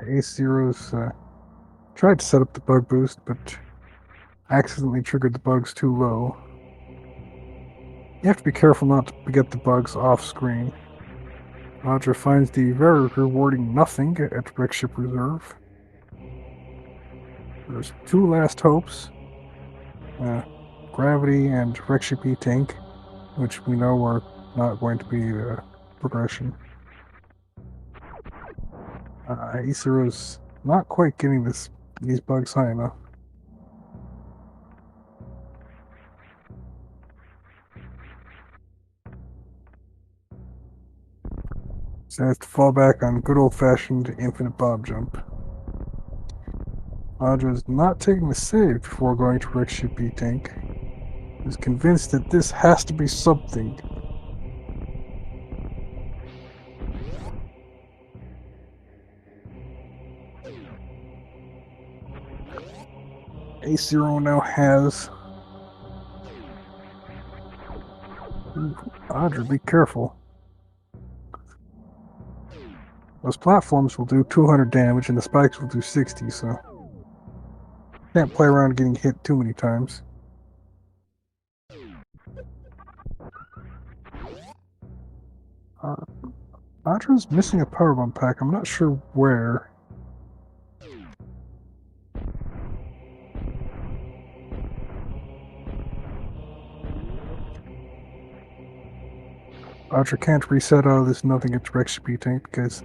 AceZero's tried to set up the bug boost, but accidentally triggered the bugs too low. You have to be careful not to get the bugs off screen. Audra finds the very rewarding nothing at Wreckship Reserve. There's two last hopes. Gravity and Wreckship E-Tank, which we know are not going to be progression. AceZero's not quite getting these bugs high enough. So has to fall back on good old-fashioned infinite bomb jump. Audra is not taking the save before going to Wreckship E-Tank. Is convinced that this has to be something. AceZer0 now has... Ooh, Audra, be careful. Those platforms will do 200 damage and the spikes will do 60, so... Can't play around getting hit too many times. Audra's missing a powerbomb pack. I'm not sure where. Audra can't reset out of this nothing at Wreckship E-Tank because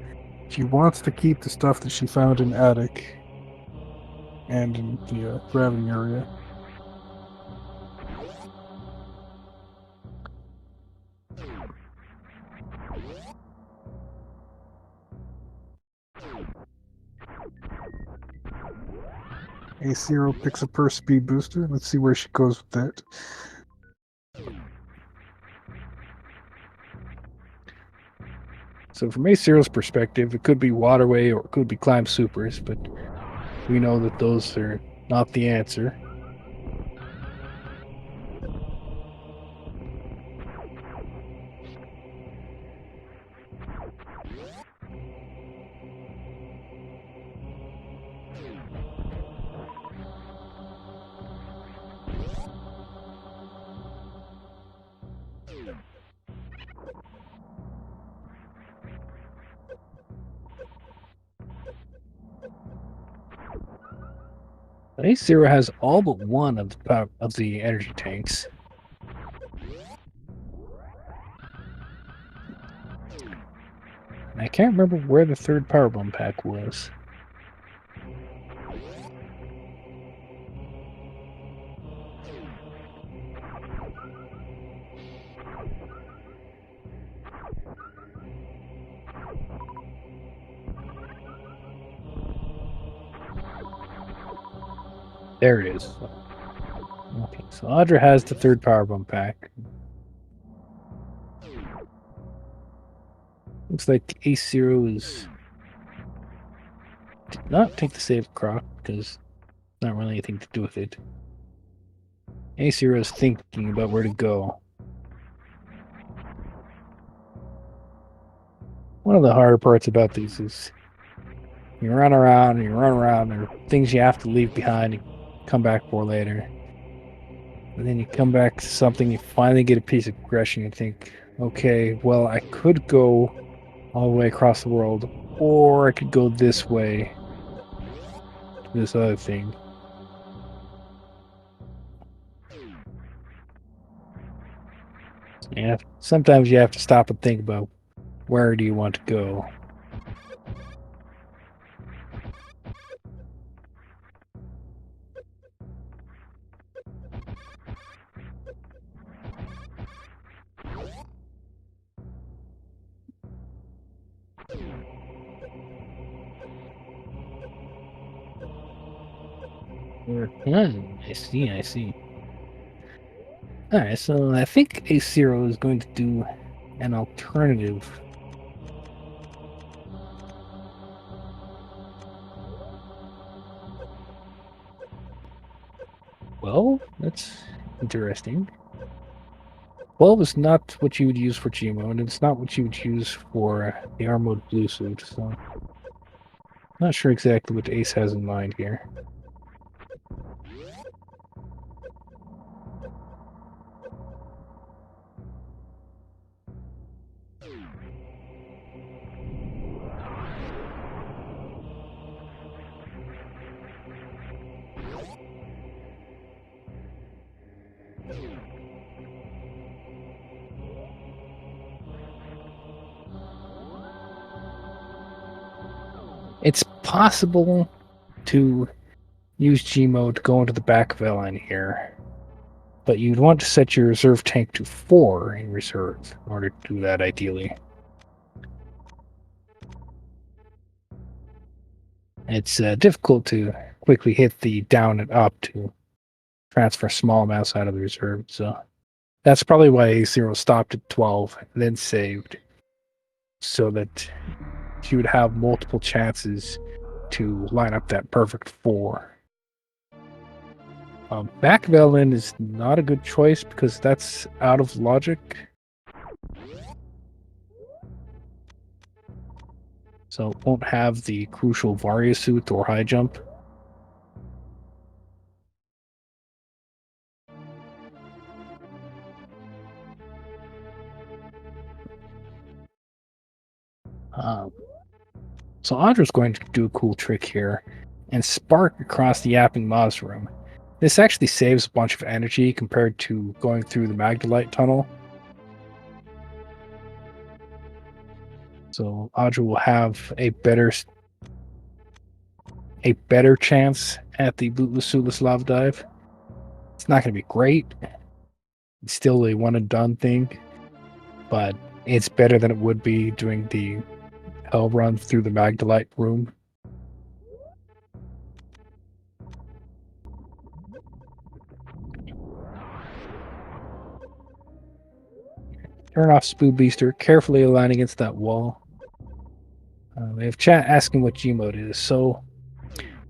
she wants to keep the stuff that she found in Attic and in the gravity area. AceZer0 picks up her speed booster. Let's see where she goes with that. So from AceZero's perspective, it could be Waterway or it could be Climb Supers, but we know that those are not the answer. AceZer0 has all but one of the energy tanks. And I can't remember where the third power bomb pack was. There it is. Okay, so Audra has the third power bomb pack. Looks like the AceZer0 did not take the save croc because not really anything to do with it. AceZer0 is thinking about where to go. One of the harder parts about these is you run around and you run around. There are things you have to leave behind and come back for later. And then you come back to something, you finally get a piece of progression. You think, okay, well, I could go all the way across the world, or I could go this way to this other thing. Yeah, sometimes you have to stop and think about where do you want to go. I see, I see. Alright, so I think AceZer0 is going to do an alternative. Well, that's interesting. 12 is not what you would use for Gmo, and it's not what you would use for the armored blue suit, so not sure exactly what Ace has in mind here. It's possible to use Gmo to go into the back of LN here, but you'd want to set your reserve tank to 4 in reserve in order to do that ideally. It's difficult to quickly hit the down and up to transfer small amounts out of the reserve, so that's probably why AceZer0 stopped at 12 and then saved, so that you would have multiple chances to line up that perfect 4. Back of LN is not a good choice because that's out of logic. So it won't have the crucial Varia suit or high jump. So Audra's going to do a cool trick here and spark across the Yapping Maw's room. This actually saves a bunch of energy compared to going through the Magdalite tunnel. So Audra will have a better chance at the bootless suitless lava dive. It's not going to be great. It's still a one and done thing, but it's better than it would be doing the hell run through the Magdalite room. Turn off Spood Beaster, carefully align against that wall. We have chat asking what G mode is. So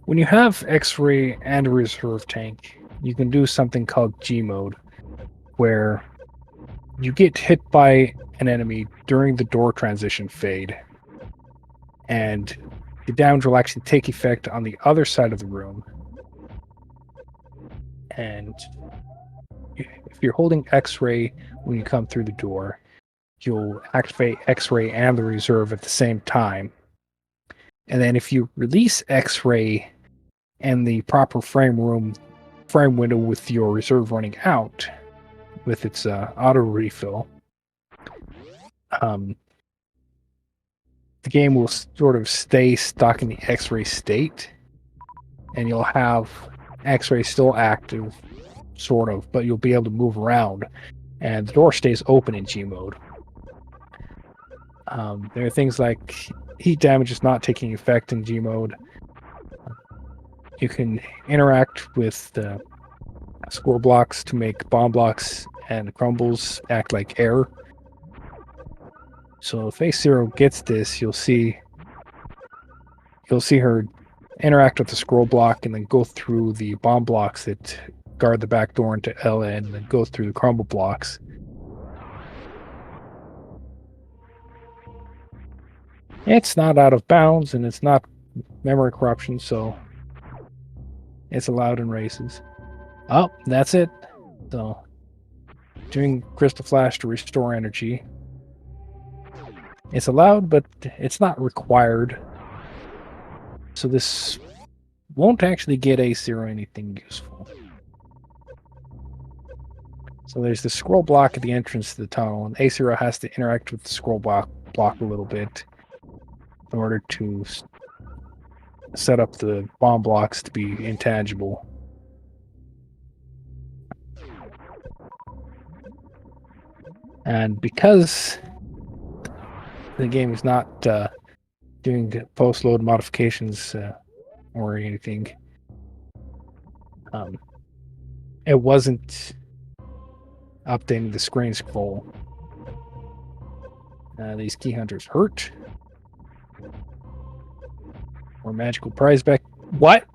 when you have X-ray and a reserve tank, you can do something called G mode, where you get hit by an enemy during the door transition fade, and the damage will actually take effect on the other side of the room. And if you're holding X-ray when you come through the door, you'll activate X-ray and the reserve at the same time. And then if you release X-ray and the proper frame window with your reserve running out with its auto refill, the game will sort of stay stuck in the X-ray state, and you'll have X-ray still active, sort of, but you'll be able to move around, and the door stays open in G mode. There are things like heat damage is not taking effect in G mode. You can interact with the score blocks to make bomb blocks and crumbles act like air. So if AceZer0 gets this, you'll see her interact with the scroll block and then go through the bomb blocks that guard the back door into LN and then go through the crumble blocks. It's not out of bounds and it's not memory corruption, so it's allowed in races. Oh, that's it. So, doing Crystal Flash to restore energy. It's allowed, but it's not required. So this won't actually get AceZer0 anything useful. So there's the scroll block at the entrance to the tunnel, and AceZer0 has to interact with the scroll block a little bit in order to set up the bomb blocks to be intangible. And because the game is not doing post-load modifications or anything, it wasn't updating the screen scroll. These key hunters hurt. Or magical prize back. What?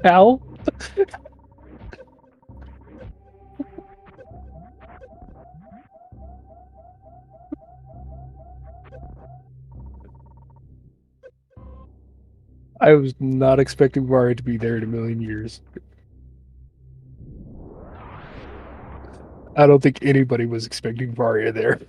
Hell? I was not expecting Mario to be there in a million years. I don't think anybody was expecting Varia there.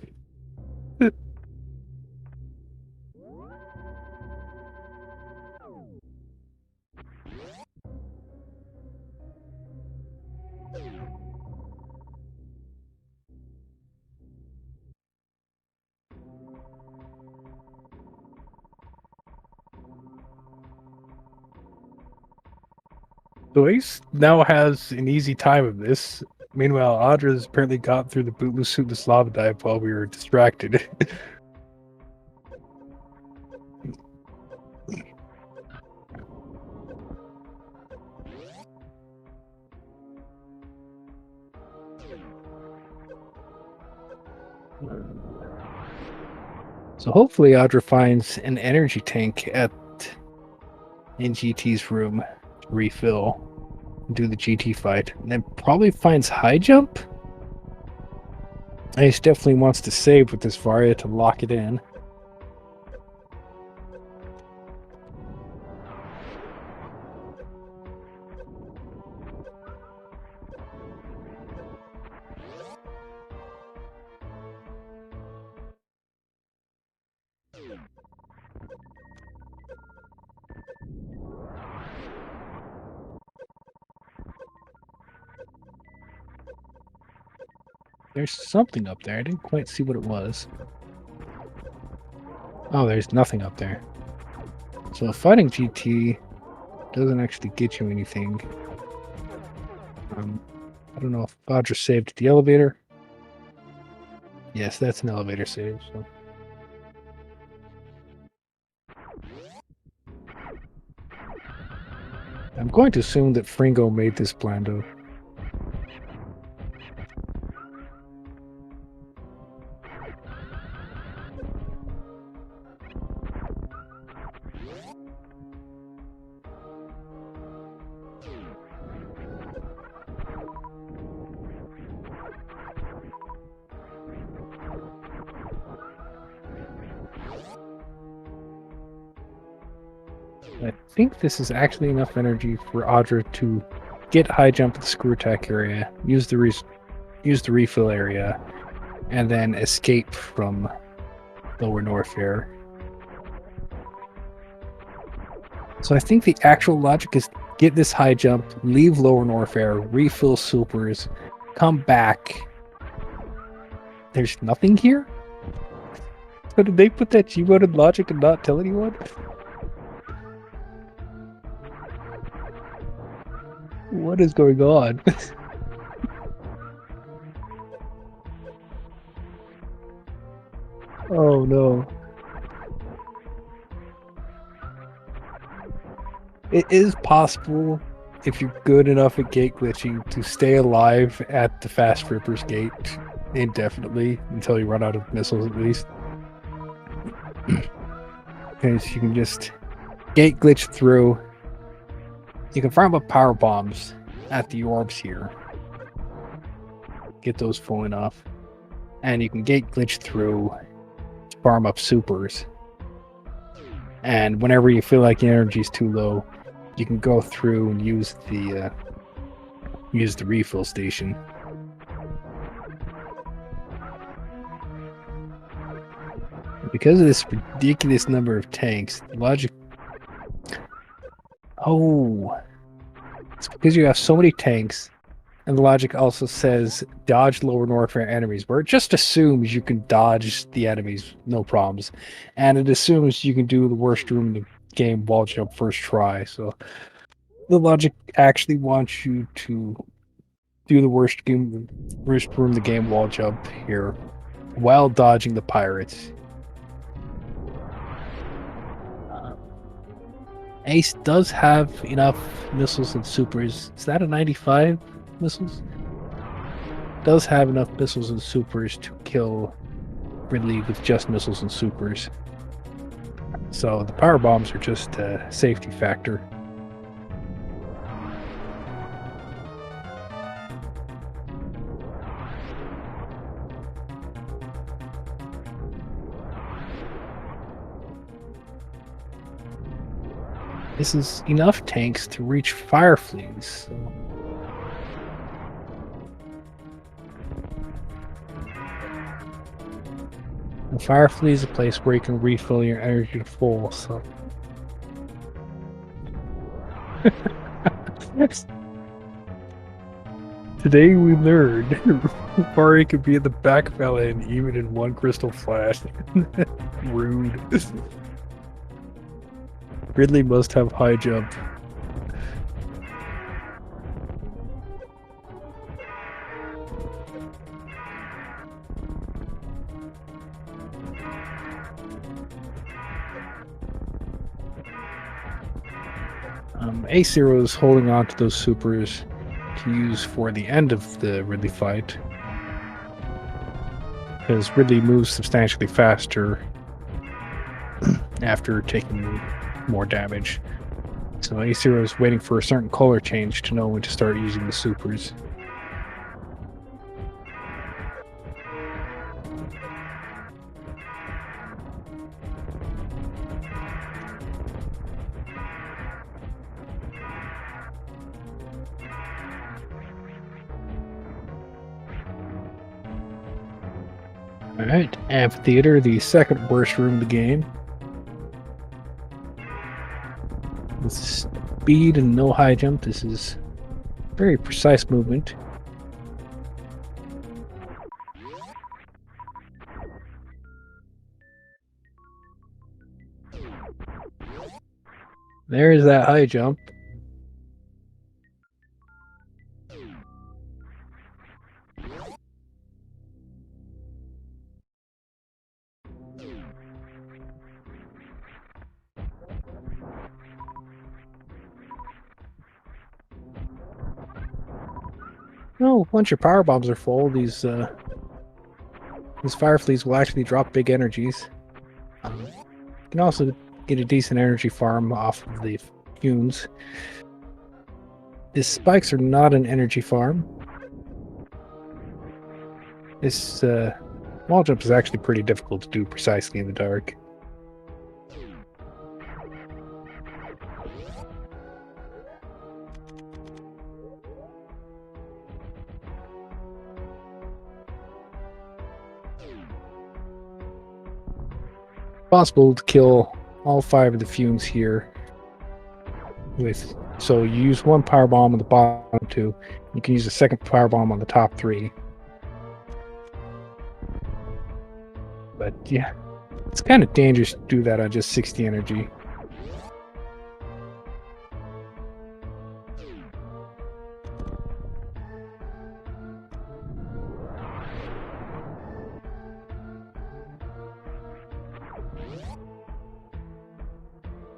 So Ace now has an easy time of this. Meanwhile, Audra's apparently got through the bootless suitless lava dive while we were distracted. So hopefully Audra finds an energy tank in GT's room to refill and do the GT fight. And then probably finds high jump. Ace definitely wants to save with this Varia to lock it in. There's something up there. I didn't quite see what it was. Oh, there's nothing up there. So fighting GT doesn't actually get you anything. I don't know if Audra saved at the elevator. Yes, that's an elevator save. So. I'm going to assume that Fringo made this Blando. I think this is actually enough energy for Audra to get high jump at the screw attack area, use the refill area, and then escape from lower Norfair. So I think the actual logic is get this high jump, leave lower Norfair, refill supers, come back. There's nothing here? So did they put that G-moded logic and not tell anyone? What is going on? Oh no. It is possible, if you're good enough at gate glitching, to stay alive at the Fast Ripper's gate indefinitely until you run out of missiles at least. Because you can just gate glitch through. You can farm up power bombs at the orbs here. Get those falling off. And you can gate glitch through, farm up supers. And whenever you feel like your energy is too low, you can go through and use the refill station. Because of this ridiculous number of tanks, the logic... Oh! It's because you have so many tanks, and the logic also says dodge lower Norfair enemies, where it just assumes you can dodge the enemies, no problems. And it assumes you can do the worst room in the game wall jump first try, so... The logic actually wants you to do the worst room the game wall jump here while dodging the pirates. Ace does have enough missiles and supers. Is that a 95 missiles? Does have enough missiles and supers to kill Ridley with just missiles and supers. So the power bombs are just a safety factor. This is enough tanks to reach Fireflies. So. And Firefly is a place where you can refill your energy to full, so... Today we learned Fari could be at the back of LN even in one crystal flash. Rude. Ridley must have high jump. AceZer0 is holding on to those supers to use for the end of the Ridley fight, because Ridley moves substantially faster after taking more damage. So AceZer0 is waiting for a certain color change to know when to start using the supers. Alright, Amphitheater, the second worst room of the game. With speed and no high jump, this is very precise movement. There's that high jump. Oh, once your power bombs are full, these Fireflies will actually drop big energies. You can also get a decent energy farm off of the fumes. These spikes are not an energy farm. This wall jump is actually pretty difficult to do precisely in the dark. Possible to kill all 5 of the fumes here So you use one power bomb on the bottom two. You can use a second power bomb on the top three. But yeah, it's kind of dangerous to do that on just 60 energy.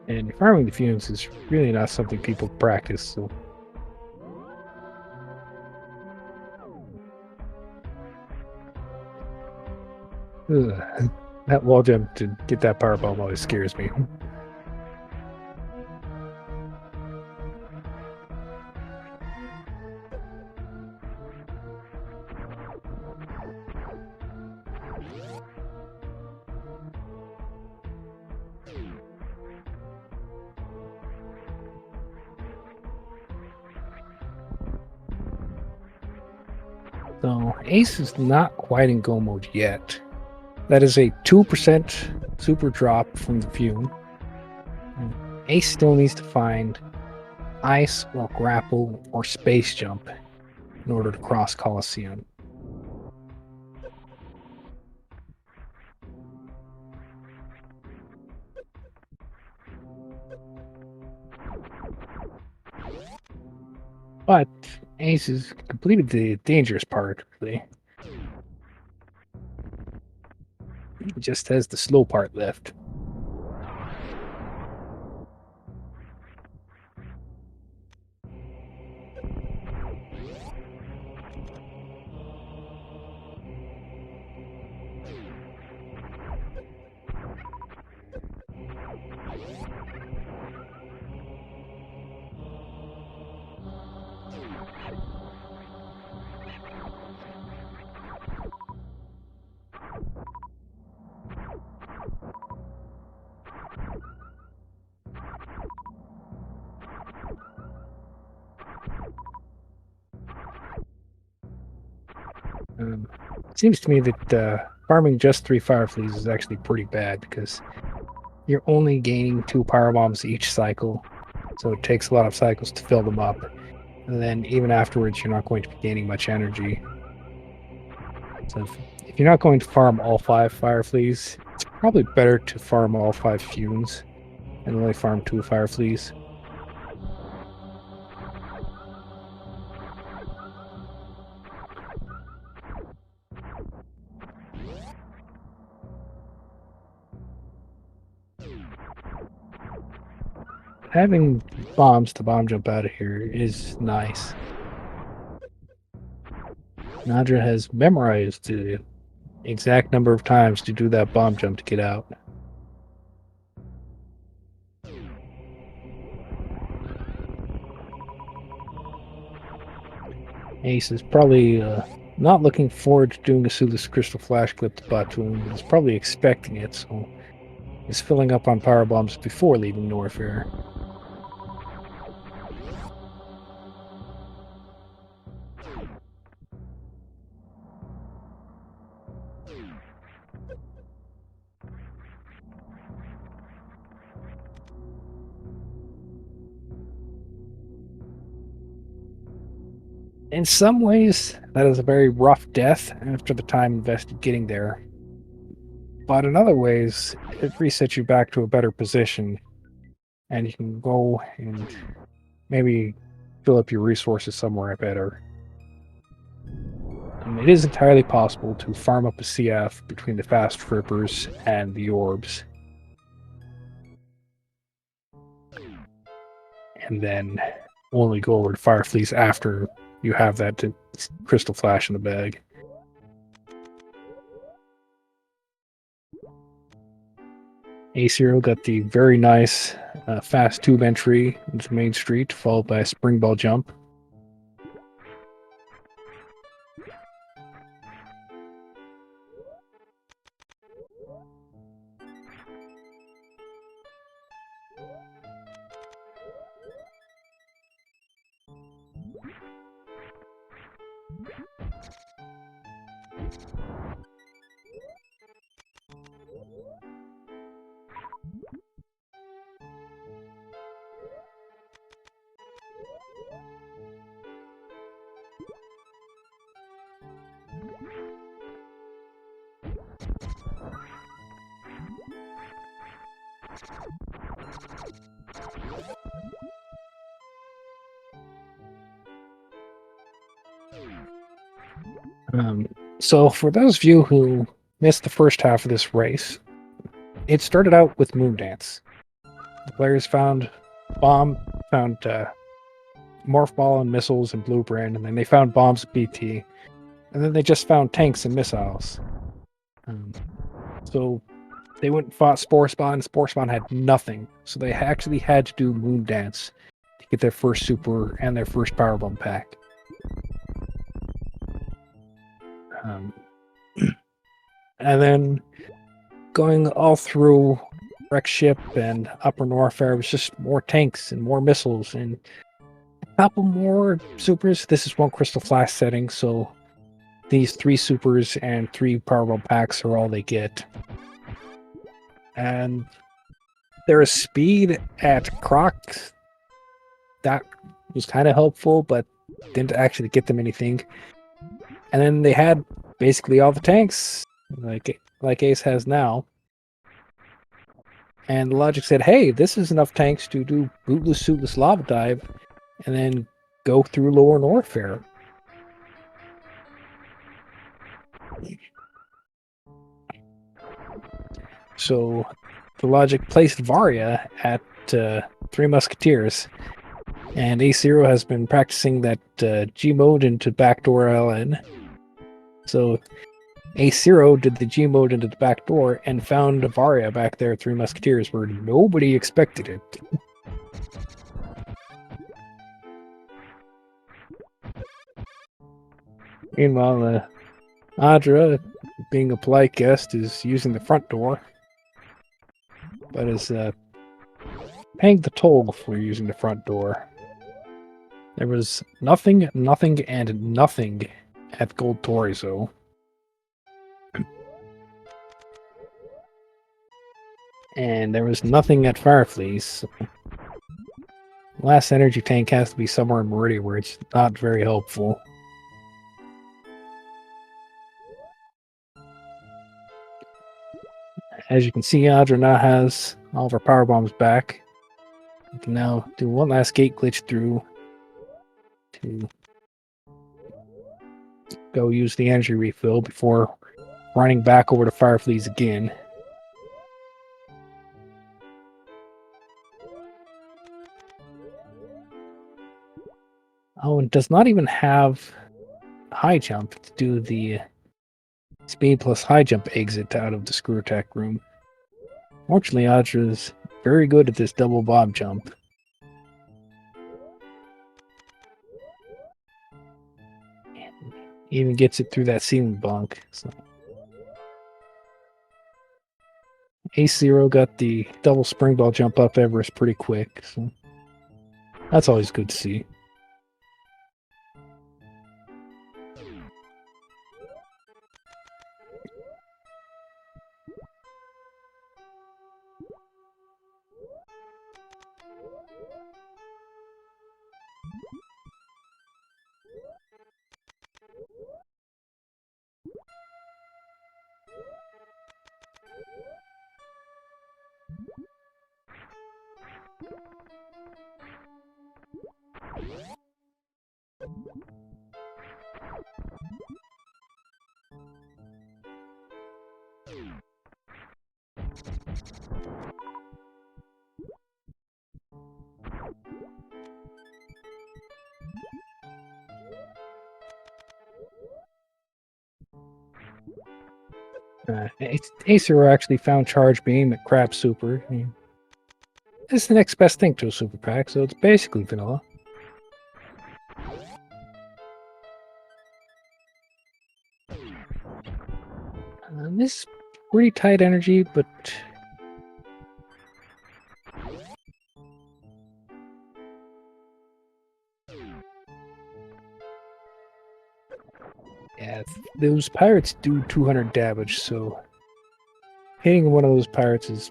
And farming the fumes is really not something people practice, so. Ugh. That wall jump to get that power bomb always scares me. So Ace is not quite in go mode yet. That is a 2% super drop from the fume. Ace still needs to find ice or grapple or space jump in order to cross Coliseum. But Ace has completed the dangerous part. Really. He just has the slow part left. It seems to me that farming just 3 fire fleas is actually pretty bad because you're only gaining 2 power bombs each cycle, so it takes a lot of cycles to fill them up. And then even afterwards, you're not going to be gaining much energy. So if you're not going to farm all 5 fire fleas, it's probably better to farm all 5 fumes and only farm 2 fire fleas. Having bombs to bomb jump out of here is nice. Nadra has memorized the exact number of times to do that bomb jump to get out. Ace is probably not looking forward to doing a Sulu's Crystal Flash clip to Batoon, but he's probably expecting it, so he's filling up on power bombs before leaving Norfair. In some ways, that is a very rough death after the time invested getting there. But in other ways, it resets you back to a better position, and you can go and maybe fill up your resources somewhere better. And it is entirely possible to farm up a CF between the fast trippers and the orbs. And then only go over to Fire Fleece after you have that Crystal Flash in the bag. AceZer0 got the very nice fast tube entry into Main Street, followed by a spring ball jump. So for those of you who missed the first half of this race, it started out with Moondance. The players found Bomb, found Morph Ball and missiles and Blueprint, and then they found bombs and BT, and then they just found tanks and missiles. So they went and fought Spore Spawn. Spore Spawn had nothing, so they actually had to do Moondance to get their first super and their first Power Bomb pack. And then going all through Wreck Ship and Upper Norfair was just more tanks and more missiles and a couple more supers. This is one Crystal Flash setting, so these 3 supers and 3 Powerbomb packs are all they get. And there is speed at Croc. That was kind of helpful, but didn't actually get them anything. And then they had basically all the tanks, like Ace has now. And Logic said, hey, this is enough tanks to do Bootless Suitless Lava Dive and then go through Lower Norfair. So the Logic placed Varia at 3 Musketeers, and AceZer0 has been practicing that G mode into backdoor LN. So AceZer0 did the G mode into the back door and found Varia back there at 3 Musketeers where nobody expected it. Meanwhile, Audra, being a polite guest, is using the front door, but is paying the toll for using the front door. There was nothing, nothing, and nothing at Gold Torizo. And there was nothing at Fireflies. So last energy tank has to be somewhere in Meridia where it's not very helpful. As you can see, Audra now has all of her power bombs back. We can now do one last gate glitch through to go use the energy refill before running back over to Fireflies again. Oh, and does not even have high jump to do the speed plus high jump exit out of the screw attack room. Fortunately, Audra is very good at this double bomb jump. And even gets it through that ceiling bunk. So. AceZer0 got the double spring ball jump up Everest pretty quick, so that's always good to see. AceZer0 actually found Charge Beam at Crab Super. It's the next best thing to a Super Pack, so it's basically vanilla. This is pretty tight energy, but yeah, those pirates do 200 damage, so hitting one of those pirates is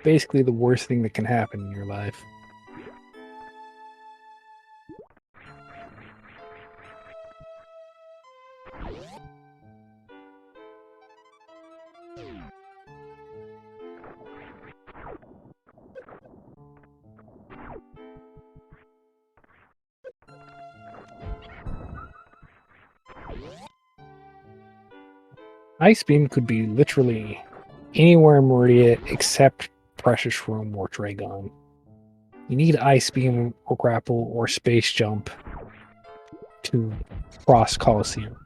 basically the worst thing that can happen in your life. Ice Beam could be literally anywhere in Meridia except Precious Room or Dragon. You need Ice Beam or Grapple or Space Jump to cross Coliseum.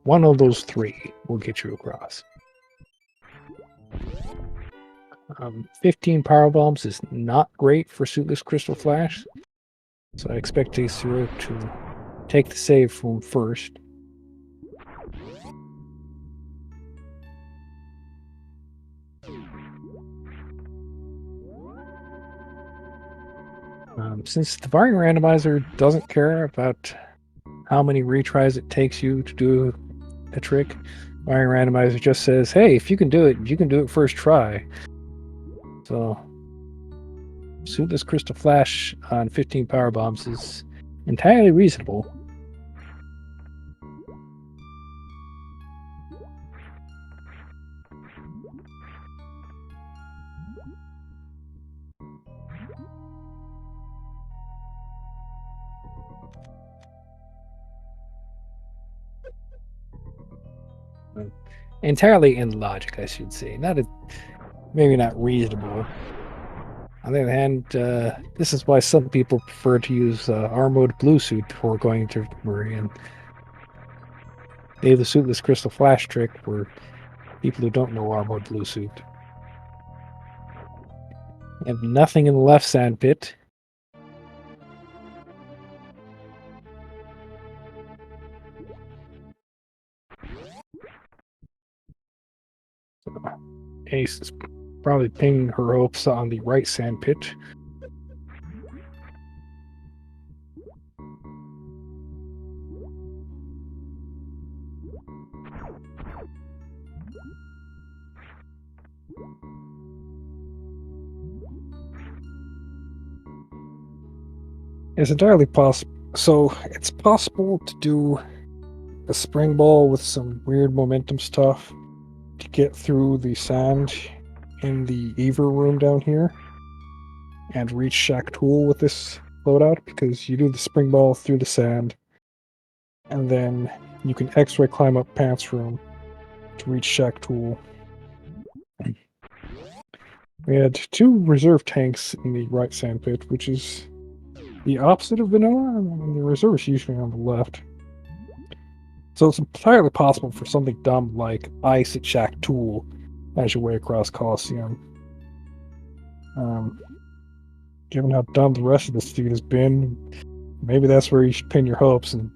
One of those three will get you across. 15 Power Bombs is not great for Suitless Crystal Flash, so I expect AceZer0 to take the save room first. Since the Variant Randomizer doesn't care about how many retries it takes you to do a trick, Variant Randomizer just says, hey, if you can do it, you can do it first try. So, Suitless Crystal Flash on 15 Power Bombs is entirely reasonable. Entirely in logic, I should say. Maybe not reasonable. On the other hand, this is why some people prefer to use R-mode blue suit before going to Meridian. They have the Suitless Crystal Flash trick for people who don't know R-mode blue suit. You have nothing in the left sand pit. Ace is probably pinging her hopes on the right sand pit. It's entirely possible. So it's possible to do a spring ball with some weird momentum stuff to get through the sand in the AceZer room down here and reach Shack Tool with this loadout, because you do the spring ball through the sand and then you can X-ray climb up Pants Room to reach Shack Tool. We had 2 reserve tanks in the right sand pit, which is the opposite of vanilla, and the reserve is usually on the left. So it's entirely possible for something dumb like ice at Shack Tool as your way across Coliseum. Given how dumb the rest of this feed has been, maybe that's where you should pin your hopes and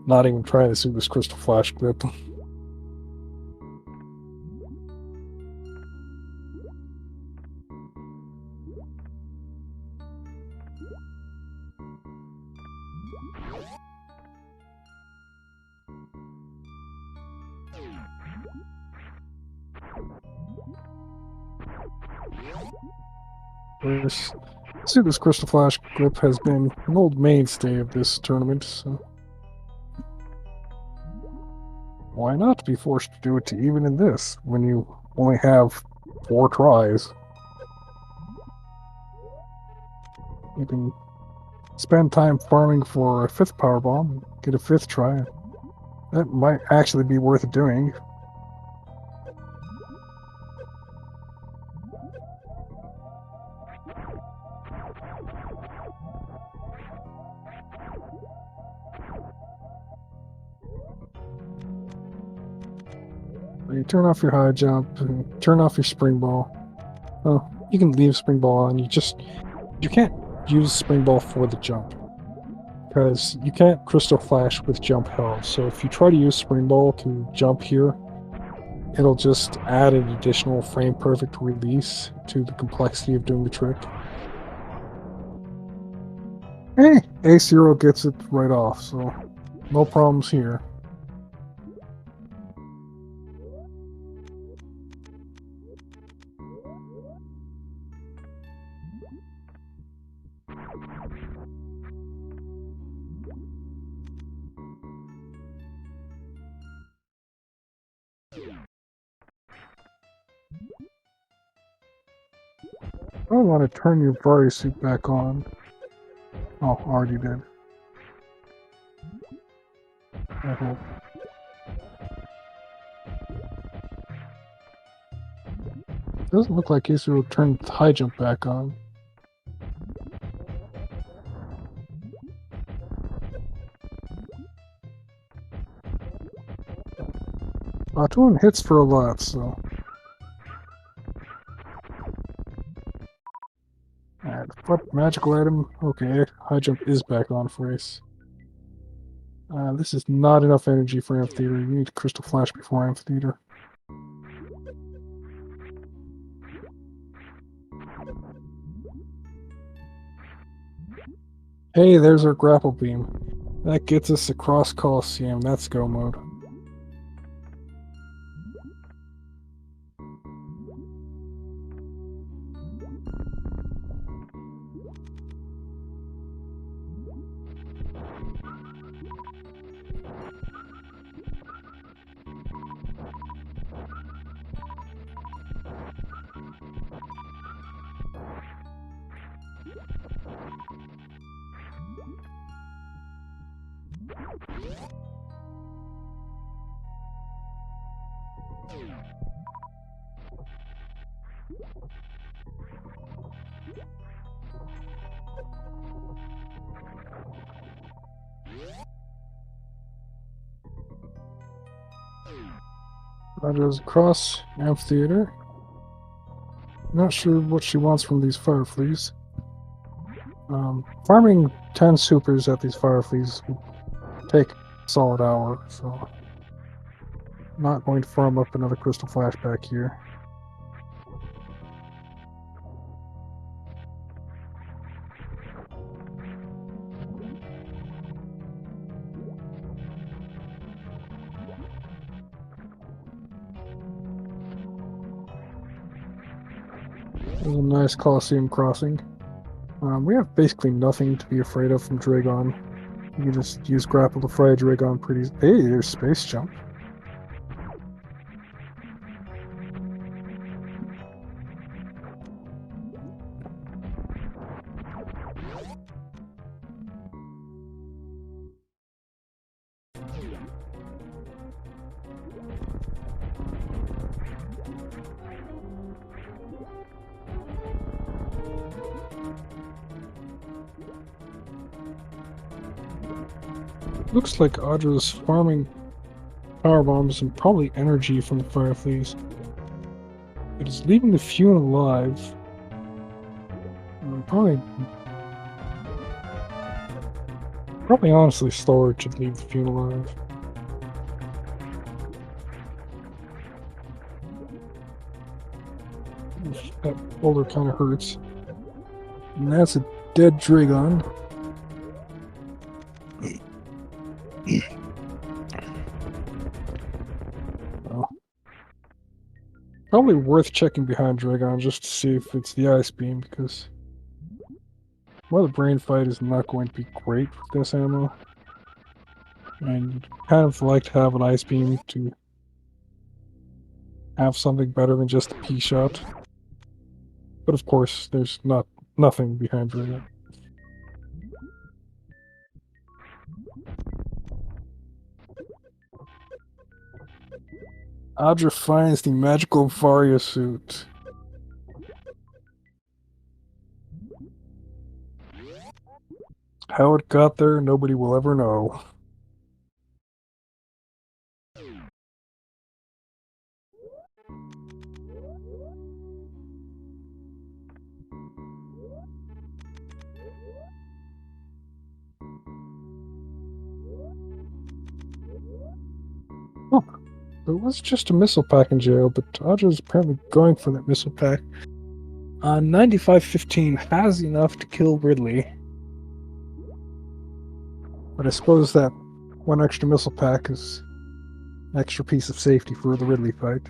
not even try to do this Crystal Flash grip. This Crystal Flash grip has been an old mainstay of this tournament, so why not be forced to do it to even in this, when you only have 4 tries? You can spend time farming for a 5th power bomb, get a 5th try. That might actually be worth doing. You turn off your high jump and turn off your spring ball. Well, you can leave spring ball on. You can't use spring ball for the jump, because you can't Crystal Flash with jump held. So if you try to use spring ball to jump here, it'll just add an additional frame perfect release to the complexity of doing the trick. Hey, AceZer0 gets it right off, so no problems here. I want to turn your Vari suit back on. Oh, already did. I hope. Doesn't look like AceZer0 turned the high jump back on. 2 hits for a lot, so. Alright, flip magical item. Okay, high jump is back on for Ace. This is not enough energy for Amphitheater. You need Crystal Flash before Amphitheater. Hey, there's our grapple beam. That gets us across Coliseum. That's go mode. Rogers across Amphitheater. Not sure what she wants from these fire fleas. Farming 10 supers at these fire fleas would take a solid hour, so I'm not going to farm up another crystal flashback here. There's a nice Coliseum crossing. We have basically nothing to be afraid of from Dragon. You can just use grapple to fry Dragon pretty easy. Hey, there's space jump. Looks like Audra's farming power bombs and probably energy from the fire fleas. It is leaving the Fuel alive. Probably honestly storage should leave the Fuel alive. That boulder kind of hurts. And that's a dead Dragon. Probably worth checking behind Dragon just to see if it's the Ice Beam, because the brain fight is not going to be great with this ammo. And you'd kind of like to have an Ice Beam to have something better than just a P-shot. But of course, there's nothing behind Dragon. Audra finds the magical Varia suit. How it got there, nobody will ever know. Oh. It was just a missile pack in jail, but Audra's apparently going for that missile pack. 9515 has enough to kill Ridley. But I suppose that one extra missile pack is an extra piece of safety for the Ridley fight.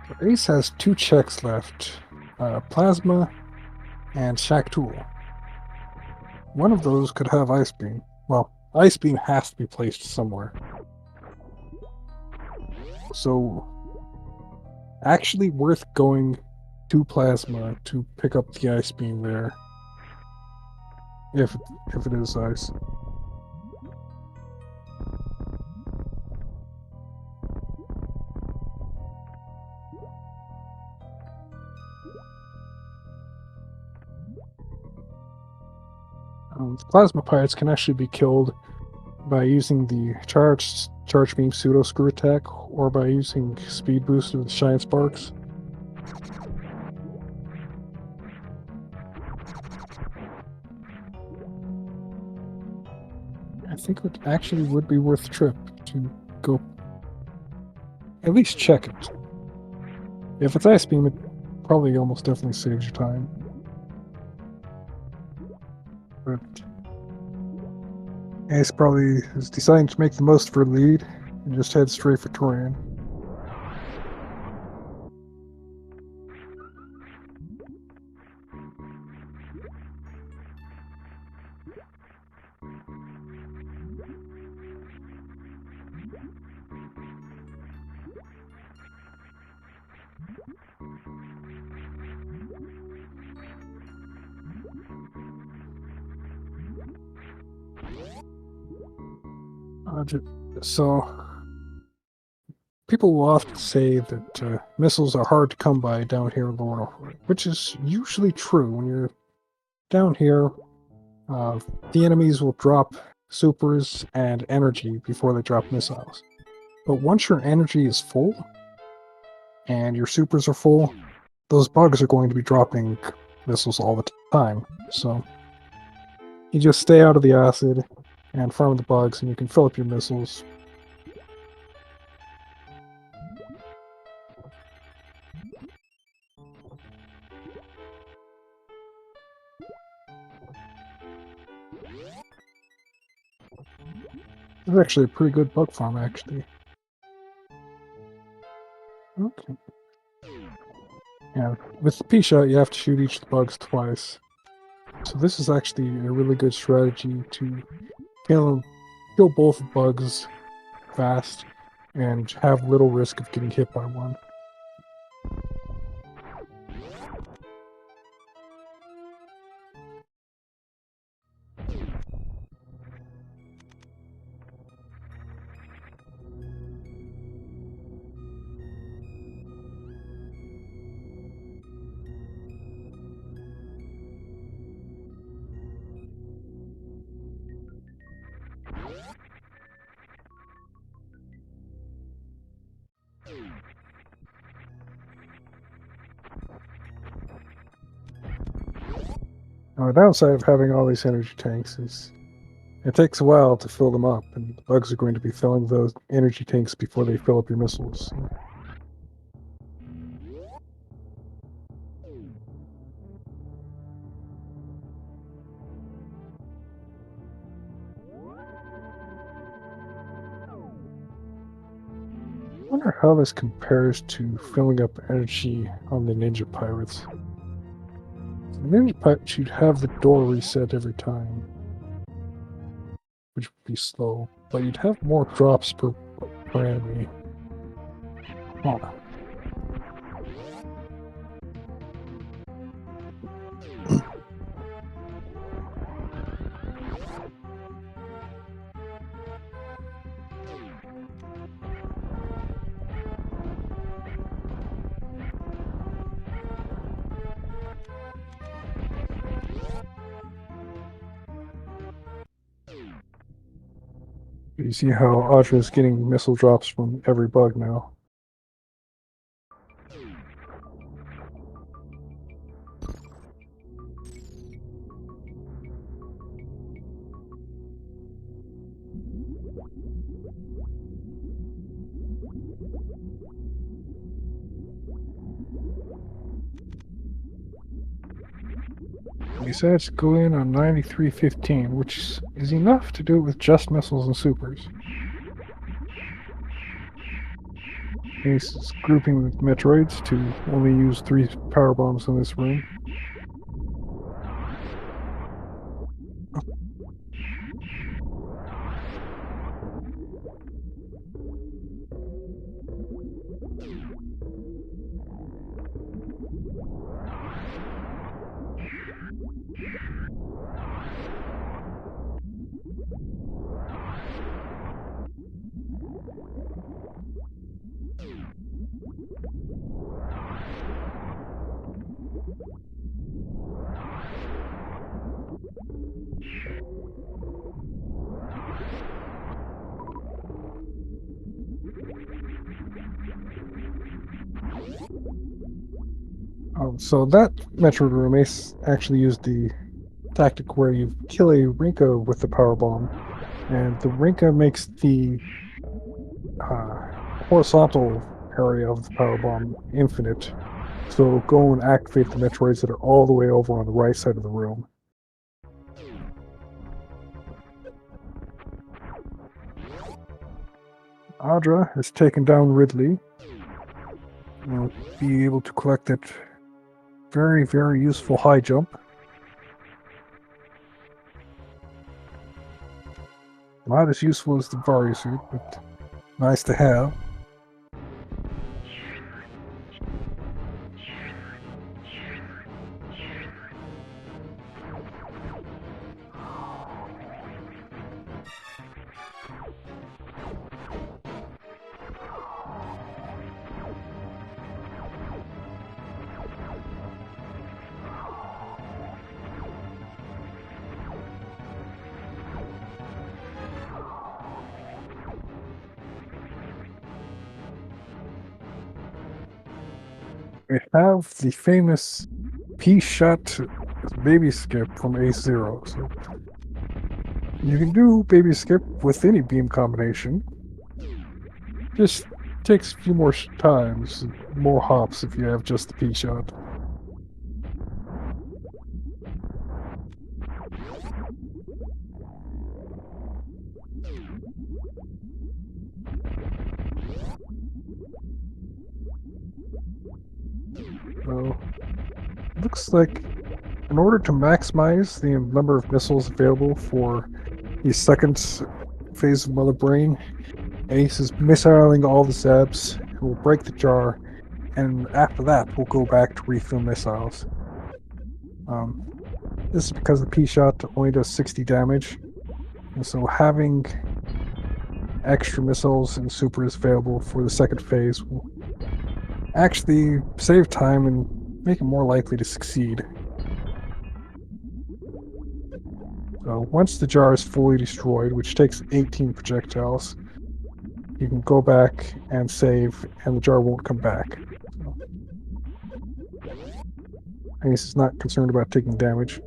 So Ace has 2 checks left. Plasma and Shack Tool. One of those could have Ice Beam. Well, Ice Beam has to be placed somewhere. So, actually worth going to Plasma to pick up the Ice Beam there. If it is ice. Plasma pirates can actually be killed by using the charge beam pseudo screw attack, or by using speed boost with shine sparks. I think it actually would be worth a trip to go at least check it. If it's ice beam, it probably almost definitely saves your time. But Ace probably is deciding to make the most for lead and just head straight for Torian. So, people will often say that missiles are hard to come by down here in Lower Norfair, which is usually true. When you're down here, the enemies will drop supers and energy before they drop missiles. But once your energy is full, and your supers are full, those bugs are going to be dropping missiles all the time. So, you just stay out of the acid and farm the bugs, and you can fill up your missiles. This is actually a pretty good bug farm, actually. Okay. Yeah, with the P-shot, you have to shoot each of the bugs twice. So this is actually a really good strategy to kill both bugs fast and have little risk of getting hit by one. Now, the downside of having all these energy tanks is it takes a while to fill them up, and the bugs are going to be filling those energy tanks before they fill up your missiles. So. I wonder how this compares to filling up energy on the Ninja Pirates. The Ninja Pirate should have the door reset every time, which would be slow, but you'd have more drops per enemy. Huh. You see how Audra is getting missile drops from every bug now. He decides to go in on 9315, which is enough to do it with just missiles and supers. Ace is grouping with Metroids to only use 3 power bombs in this room. So that Metroid room, Ace actually used the tactic where you kill a Rinka with the power bomb, and the Rinka makes the uh, horizontal area of the power bomb infinite. So go and activate the Metroids that are all the way over on the right side of the room. Audra has taken down Ridley. We'll be able to collect that very, very useful high jump. Not as useful as the Varia suit, but nice to have. We have the famous P-shot baby skip from AceZer0. So you can do baby skip with any beam combination. Just takes a few more times, more hops if you have just the P-shot. So, looks like in order to maximize the number of missiles available for the second phase of Mother Brain, Ace is missiling all the Zebs, will break the jar, and after that we'll go back to refill missiles. This is because the P-shot only does 60 damage, and so having extra missiles and supers available for the second phase will actually save time and make it more likely to succeed. So once the jar is fully destroyed, which takes 18 projectiles, you can go back and save, and the jar won't come back. So, Ace is not concerned about taking damage,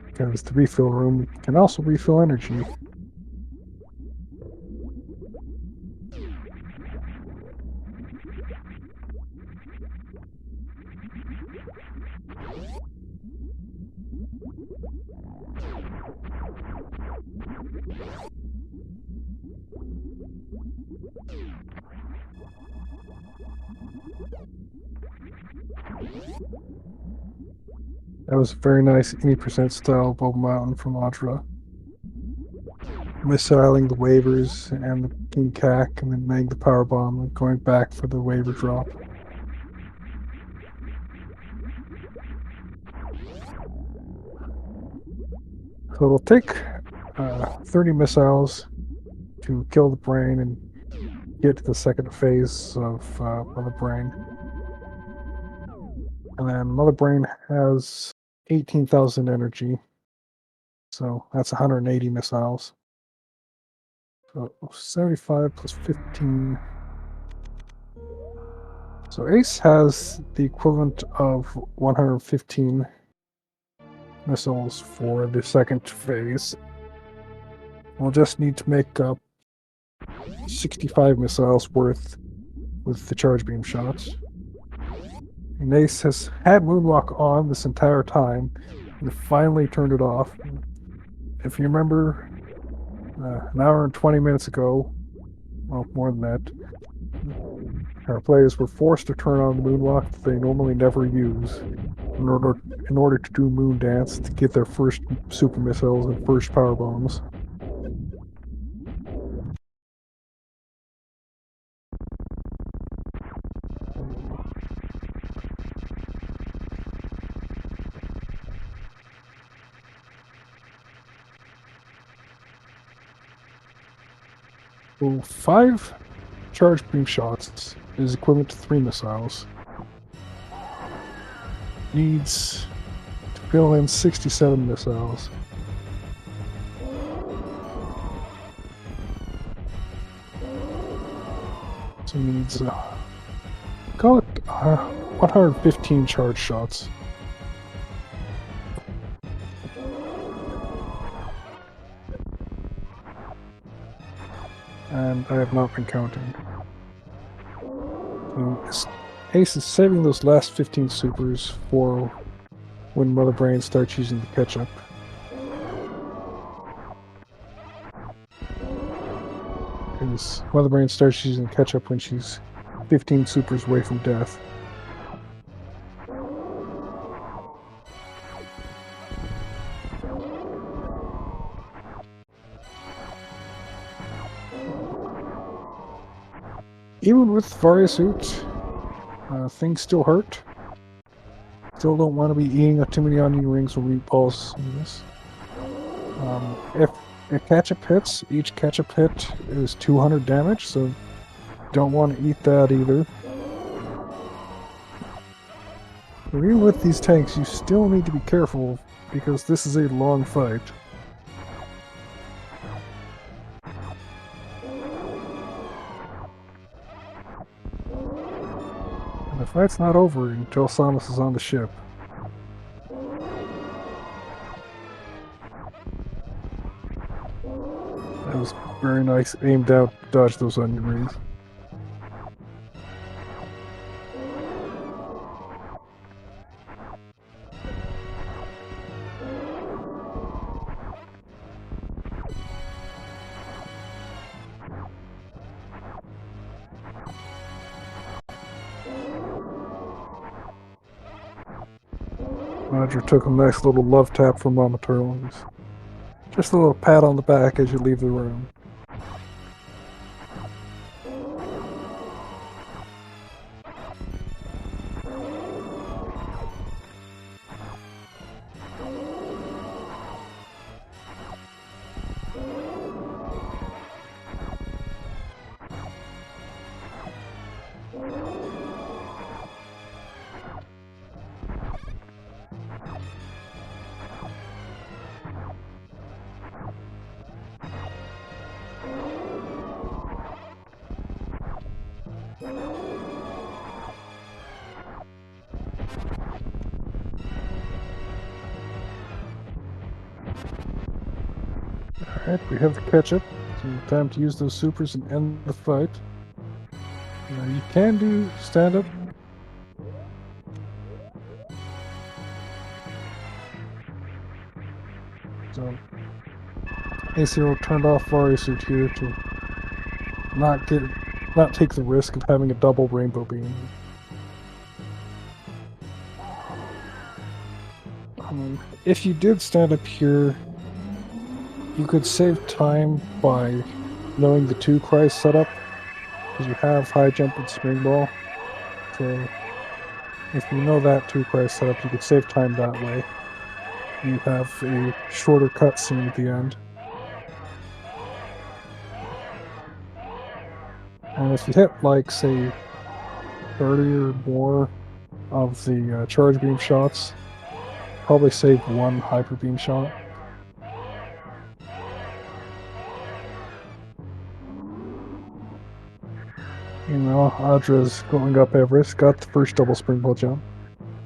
because the refill room can also refill energy. That was a very nice 80% style Bubble Mountain from Audra. Missiling the waivers and the King Cack, and then laying the power bomb and going back for the waiver drop. So it'll take 30 missiles to kill the brain and get to the second phase of Mother Brain. And then Mother Brain has 18,000 energy, so that's 180 missiles. So 75 plus 15. So Ace has the equivalent of 115 missiles for the second phase. We'll just need to make up 65 missiles worth with the charge beam shots. And Ace has had Moonwalk on this entire time and finally turned it off. If you remember, an hour and 20 minutes ago, well, more than that, our players were forced to turn on the Moonwalk that they normally never use in order to do Moon Dance to get their first super missiles and first power bombs. So 5 charge beam shots is equivalent to 3 missiles. Needs to fill in 67 missiles. So he needs, call it 115 charge shots. And I have not been counting. Ace is saving those last 15 supers for when Mother Brain starts using the ketchup. Because Mother Brain starts using ketchup when she's 15 supers away from death. Even with Varia Suit, things still hurt. Still don't want to be eating too many onion rings or meatballs in this. If a ketchup hits, each ketchup hit is 200 damage, so don't want to eat that either. But even with these tanks, you still need to be careful because this is a long fight. And the fight's not over until Samus is on the ship. That was very nice, aimed out, dodge those onion rings. Roger took a nice little love tap from Mama Turtle. Just a little pat on the back as you leave the room. Alright, we have the ketchup. So time to use those supers and end the fight. You can do stand-up. So AceZer0 turned off Varia Suit here to not take the risk of having a double rainbow beam. If you did stand up here, you could save time by knowing the 2 cries setup, because you have high jump and spring ball. So if you know that 2 cries setup, you could save time that way. You have a shorter cutscene at the end. And if you hit, like, say, 30 or more of the charge beam shots, probably save 1 hyper beam shot. You know, Audra's going up Everest, got the first double springboard jump.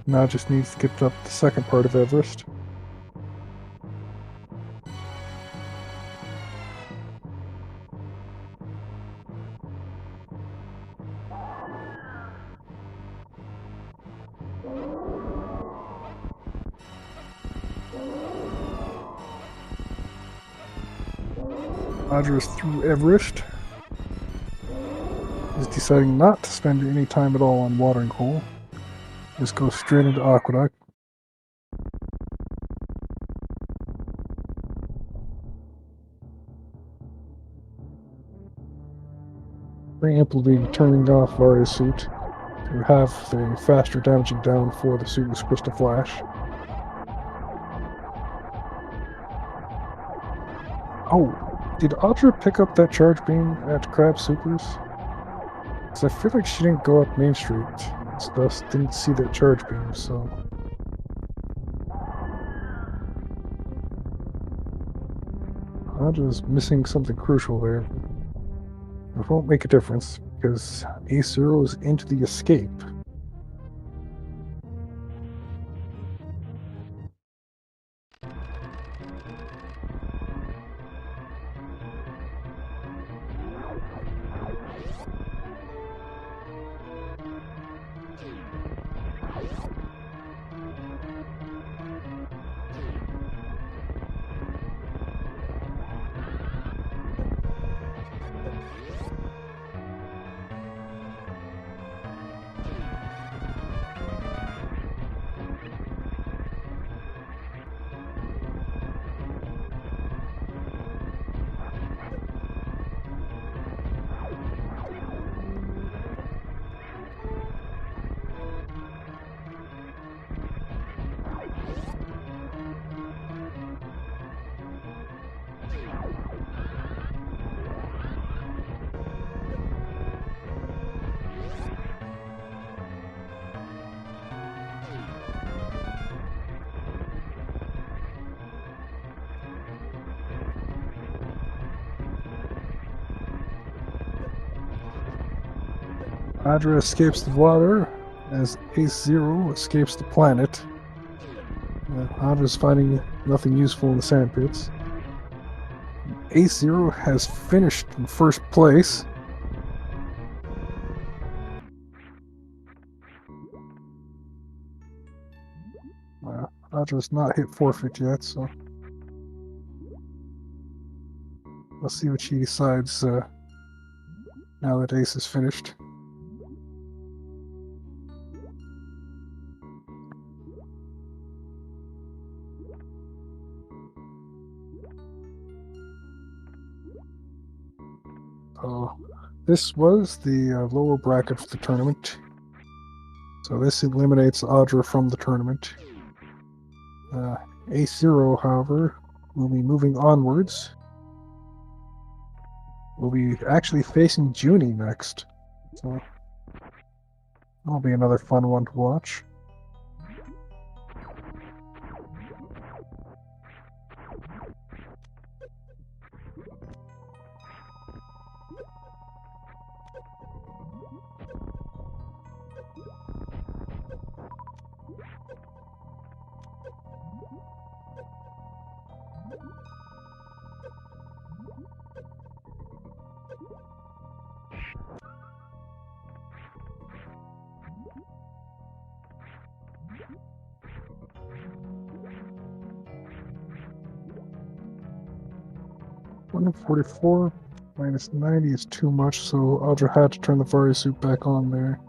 Now just needs to get up the second part of Everest. Audra's through Everest. Is deciding not to spend any time at all on watering hole. Just go straight into Aqueduct. Preemptively turning off Varia Suit to have a faster damaging down for the suit with Crystal Flash. Oh, did Audra pick up that charge beam at Crab Supers? Because I feel like she didn't go up Main Street, so thus didn't see that charge beam, so... Audra's missing something crucial there. It won't make a difference, because AceZer0 is into the escape. Audra escapes the water as AceZer0 escapes the planet. Audra's finding nothing useful in the sandpits. AceZer0 has finished in first place. Audra's not hit forfeit yet, so let's see what she decides now that Ace is finished. This was the lower bracket of the tournament. So this eliminates Audra from the tournament. AceZer0, however, will be moving onwards. We'll be actually facing Junie next. So that'll be another fun one to watch. $144 minus 90 is too much, so Audra had to turn the Varia suit back on there.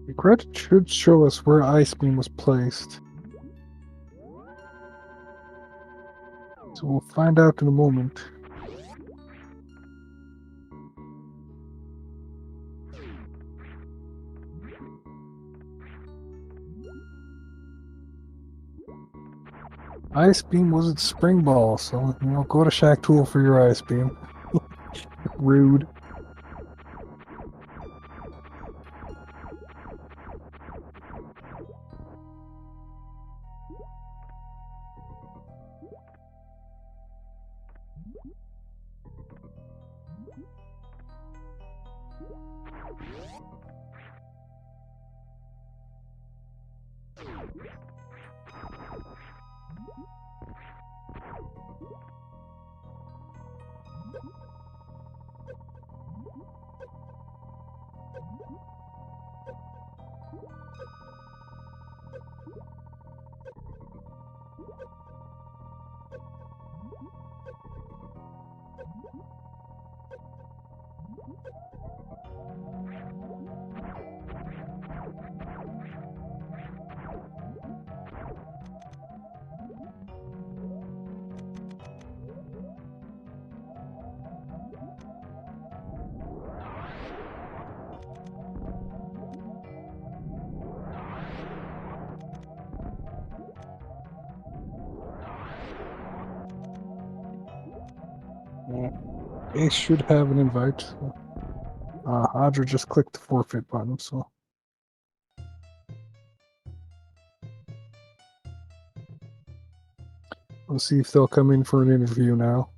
The credit should show us where Ice Beam was placed. So we'll find out in a moment. Ice Beam wasn't Spring Ball, so go to Shack Tool for your Ice Beam. Rude. Ace should have an invite. Audra just clicked the forfeit button, so. We'll see if they'll come in for an interview now.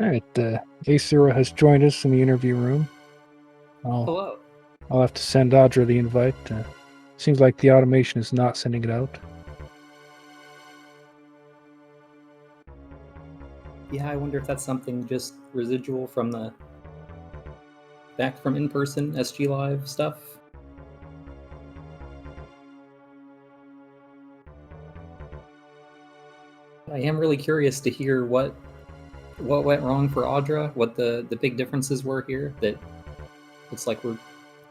All right, AceZer0 has joined us in the interview room. Hello. I'll have to send Audra the invite. Seems like the automation is not sending it out. Yeah, I wonder if that's something just residual from the back from in-person SG Live stuff. I am really curious to hear what went wrong for Audra, what the big differences were here. That looks like we're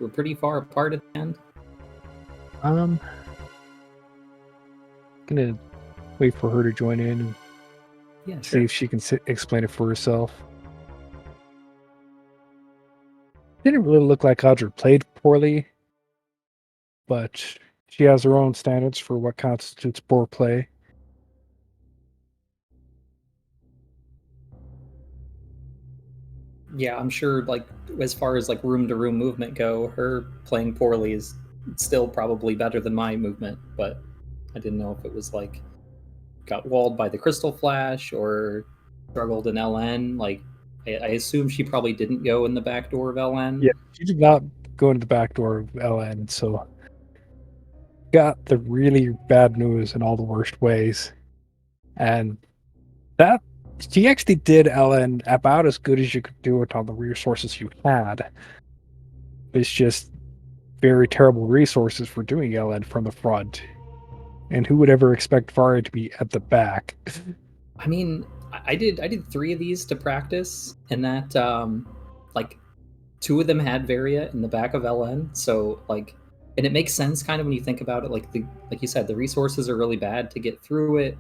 pretty far apart at the end. Gonna wait for her to join in and Yeah, see sure. if she can explain it for herself. Didn't really look like Audra played poorly, but she has her own standards for what constitutes poor play. Yeah, I'm sure, like, as far as like room-to-room movement go, her playing poorly is still probably better than my movement, but I didn't know if it was like got walled by the crystal flash or struggled in LN. Like, I assume she probably didn't go in the back door of LN. Yeah, she did not go into the back door of LN, so got the really bad news in all the worst ways. And that she actually did LN about as good as you could do it on the resources you had. It's just very terrible resources for doing LN from the front. And who would ever expect Varia to be at the back? I mean, I did 3 of these to practice, and that like 2 of them had Varia in the back of LN. So like, and it makes sense kind of when you think about it. Like you said, the resources are really bad to get through it.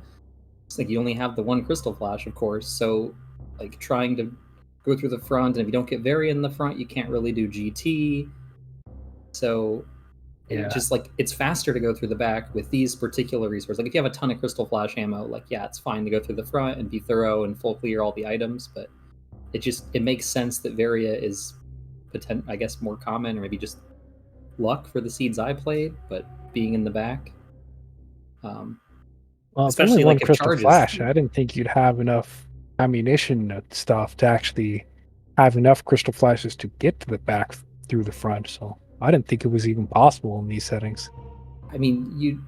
It's like you only have the one crystal flash, of course. So like trying to go through the front, and if you don't get Varia in the front, you can't really do GT. So Yeah. it just like it's faster to go through the back with these particular resources. Like if you have a ton of crystal flash ammo, like yeah, it's fine to go through the front and be thorough and full clear all the items, but it makes sense that Varia is I guess more common, or maybe just luck for the seeds I played, but being in the back. Well, it's Especially only one like if crystal charges. flash. I didn't think you'd have enough ammunition and stuff to actually have enough crystal flashes to get to the back through the front. So I didn't think it was even possible in these settings. I mean,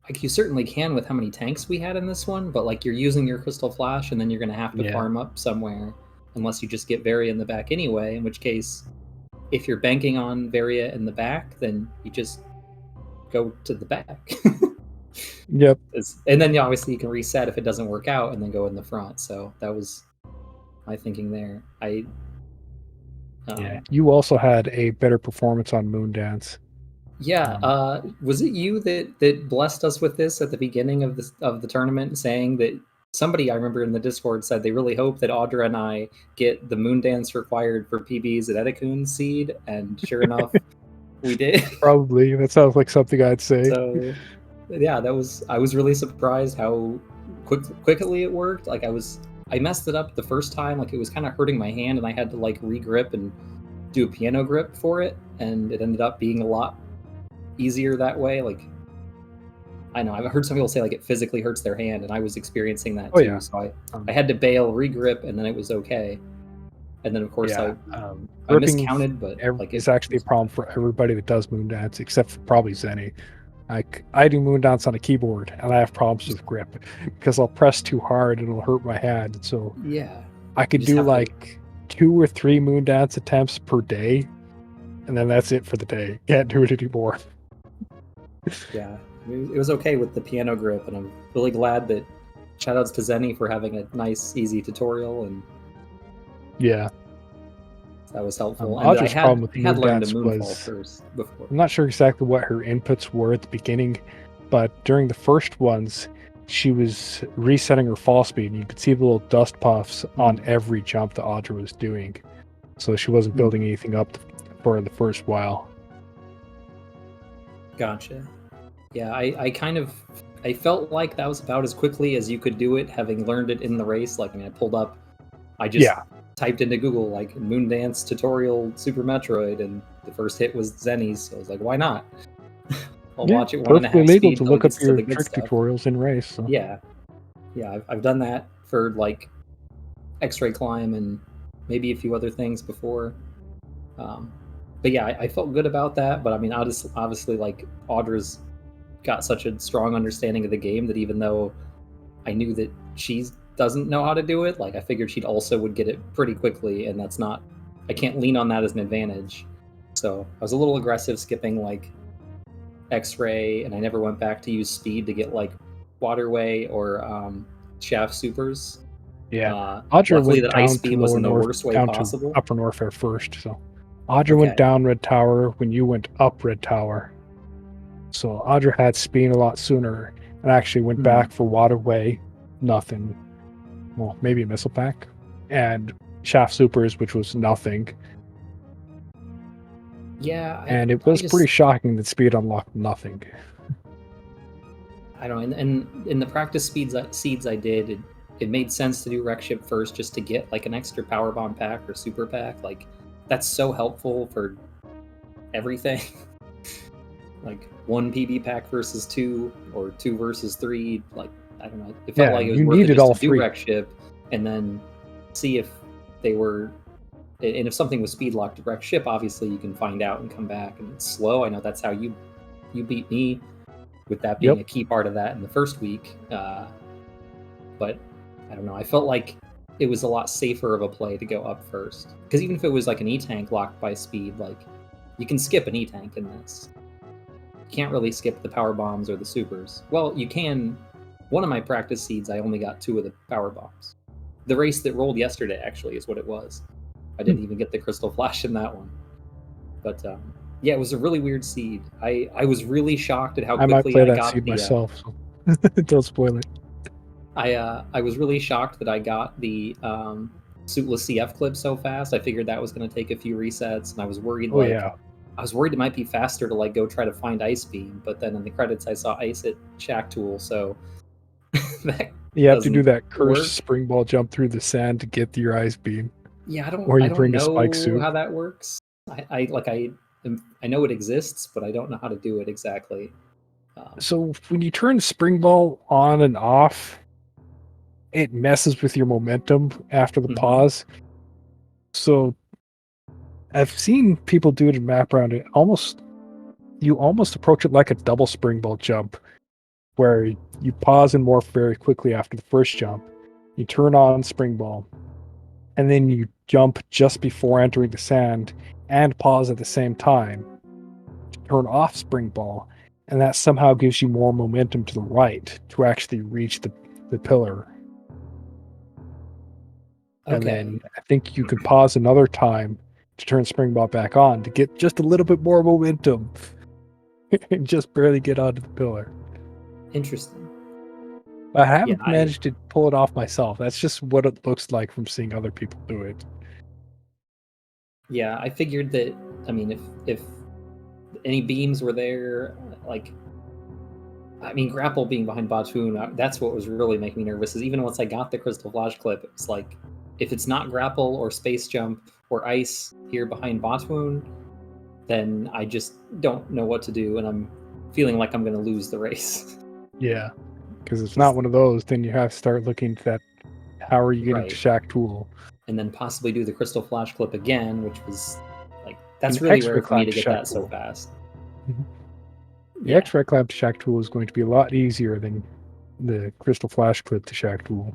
like you certainly can with how many tanks we had in this one, but like you're using your crystal flash and then you're going to have to Yeah. farm up somewhere unless you just get Varia in the back anyway, in which case if you're banking on Varia in the back, then you just go to the back. Yep. And then obviously you can reset if it doesn't work out and then go in the front. So that was my thinking there. Yeah. You also had a better performance on Moondance. Yeah, was it you that blessed us with this at the beginning of the tournament, saying that somebody I remember in the Discord said they really hope that Audra and I get the Moondance required for PBs at Edikun seed, and sure enough, we did. Probably. That sounds like something I'd say. So yeah, I was really surprised how quickly it worked. Like I messed it up the first time, like it was kind of hurting my hand, and I had to like re-grip and do a piano grip for it, and it ended up being a lot easier that way. Like I know I've heard some people say like it physically hurts their hand, and I was experiencing that too. Yeah. So I had to bail, re-grip, and then it was okay. And then of course I gripping miscounted, but like it's actually a problem for everybody that does Moondance, except for probably Zenny. Like I do Moondance on a keyboard, and I have problems with grip because I'll press too hard and it'll hurt my hand. So yeah, I could do like 2 or 3 Moondance attempts per day, and then that's it for the day. Can't do it anymore. Yeah, it was okay with the piano grip, and I'm really glad that shoutouts to Zenny for having a nice, easy tutorial, and yeah, that was helpful. And Audra's problem with had learned to Moondance moonfall was first before. I'm not sure exactly what her inputs were at the beginning, but during the first ones, she was resetting her fall speed, and you could see the little dust puffs on every jump that Audra was doing. So she wasn't building anything up for the first while. Gotcha. Yeah, I felt like that was about as quickly as you could do it, having learned it in the race. Like, I mean, I just typed into Google like Moondance tutorial Super Metroid, and the first hit was Zenny's. So I was like, why not? I'll watch it 1.5 legal speed to till it look up gets to your the good trick stuff. tutorials in race. So. Yeah, I've done that for like X-ray climb and maybe a few other things before. But yeah, I felt good about that. But I mean, obviously, like Audra's got such a strong understanding of the game that even though I knew that she doesn't know how to do it, like I figured she'd also would get it pretty quickly, and I can't lean on that as an advantage. So I was a little aggressive skipping like X-ray, and I never went back to use speed to get like Waterway or Shaft Supers. Yeah, Audra went that down ice speed to was lower in the north, worst way down possible. to upper Norfair first. So Audra went down Red Tower when you went up Red Tower. So Audra had speed a lot sooner and actually went back for Waterway, nothing. Well, maybe a missile pack, and Shaft Supers, which was nothing. Yeah, and it was pretty shocking that speed unlocked nothing. I don't know, and in the practice seeds I did, it made sense to do Wreck Ship first just to get like an extra power bomb pack or super pack. Like that's so helpful for everything. Like 1 PB pack versus 2 or 2 versus 3. Like I don't know. It felt like it was worth it just to do Wreck Ship and then see if they were. And if something was speed locked to Wreck Ship, obviously you can find out and come back. And it's slow. I know that's how you beat me, with that being a key part of that in the first week. But I don't know. I felt like it was a lot safer of a play to go up first. Because even if it was like an E-Tank locked by speed, like you can skip an E-Tank in this. You can't really skip the power bombs or the supers. Well, you can. One of my practice seeds, I only got 2 of the power bombs. The race that rolled yesterday actually is what it was. I didn't even get the crystal flash in that one. But yeah, it was a really weird seed. I was really shocked at how quickly I might play that got seed myself. So don't spoil it. I was really shocked that I got the suitless CF clip so fast. I figured that was going to take a few resets, and I was worried. I was worried it might be faster to like go try to find Ice Beam, but then in the credits I saw Ice at Shack Tool, so you have to do that cursed spring ball jump through the sand to get your Ice Beam. Yeah, I don't bring know a spike suit. how that works. I know it exists, but I don't know how to do it exactly. So when you turn spring ball on and off, it messes with your momentum after the pause. So I've seen people do it in map round. You almost approach it like a double spring ball jump, where you pause and morph very quickly after the first jump. You turn on Spring Ball, and then you jump just before entering the sand and pause at the same time to turn off Spring Ball, and that somehow gives you more momentum to the right to actually reach the pillar. And Okay. then I think you can pause another time to turn Spring Ball back on to get just a little bit more momentum and just barely get onto the pillar. Interesting. I haven't Yeah, managed to pull it off myself. That's just what it looks like from seeing other people do it. Yeah, I figured that. I mean, if any beams were there, like, I mean, grapple being behind Batoon, that's what was really making me nervous. Is even once I got the crystal flash clip, it was like, if it's not grapple or space jump or ice here behind Batoon, then I just don't know what to do, and I'm feeling like I'm going to lose the race. Yeah, because it's not one of those. Then you have to start looking at that. How are you getting Right. to Shack Tool? And then possibly do the crystal flash clip again, which was like, that's An really X-ray rare for me climb to to get Shack that so Tool. fast. The Yeah. X-ray climb to Shack Tool is going to be a lot easier than the crystal flash clip to Shack Tool.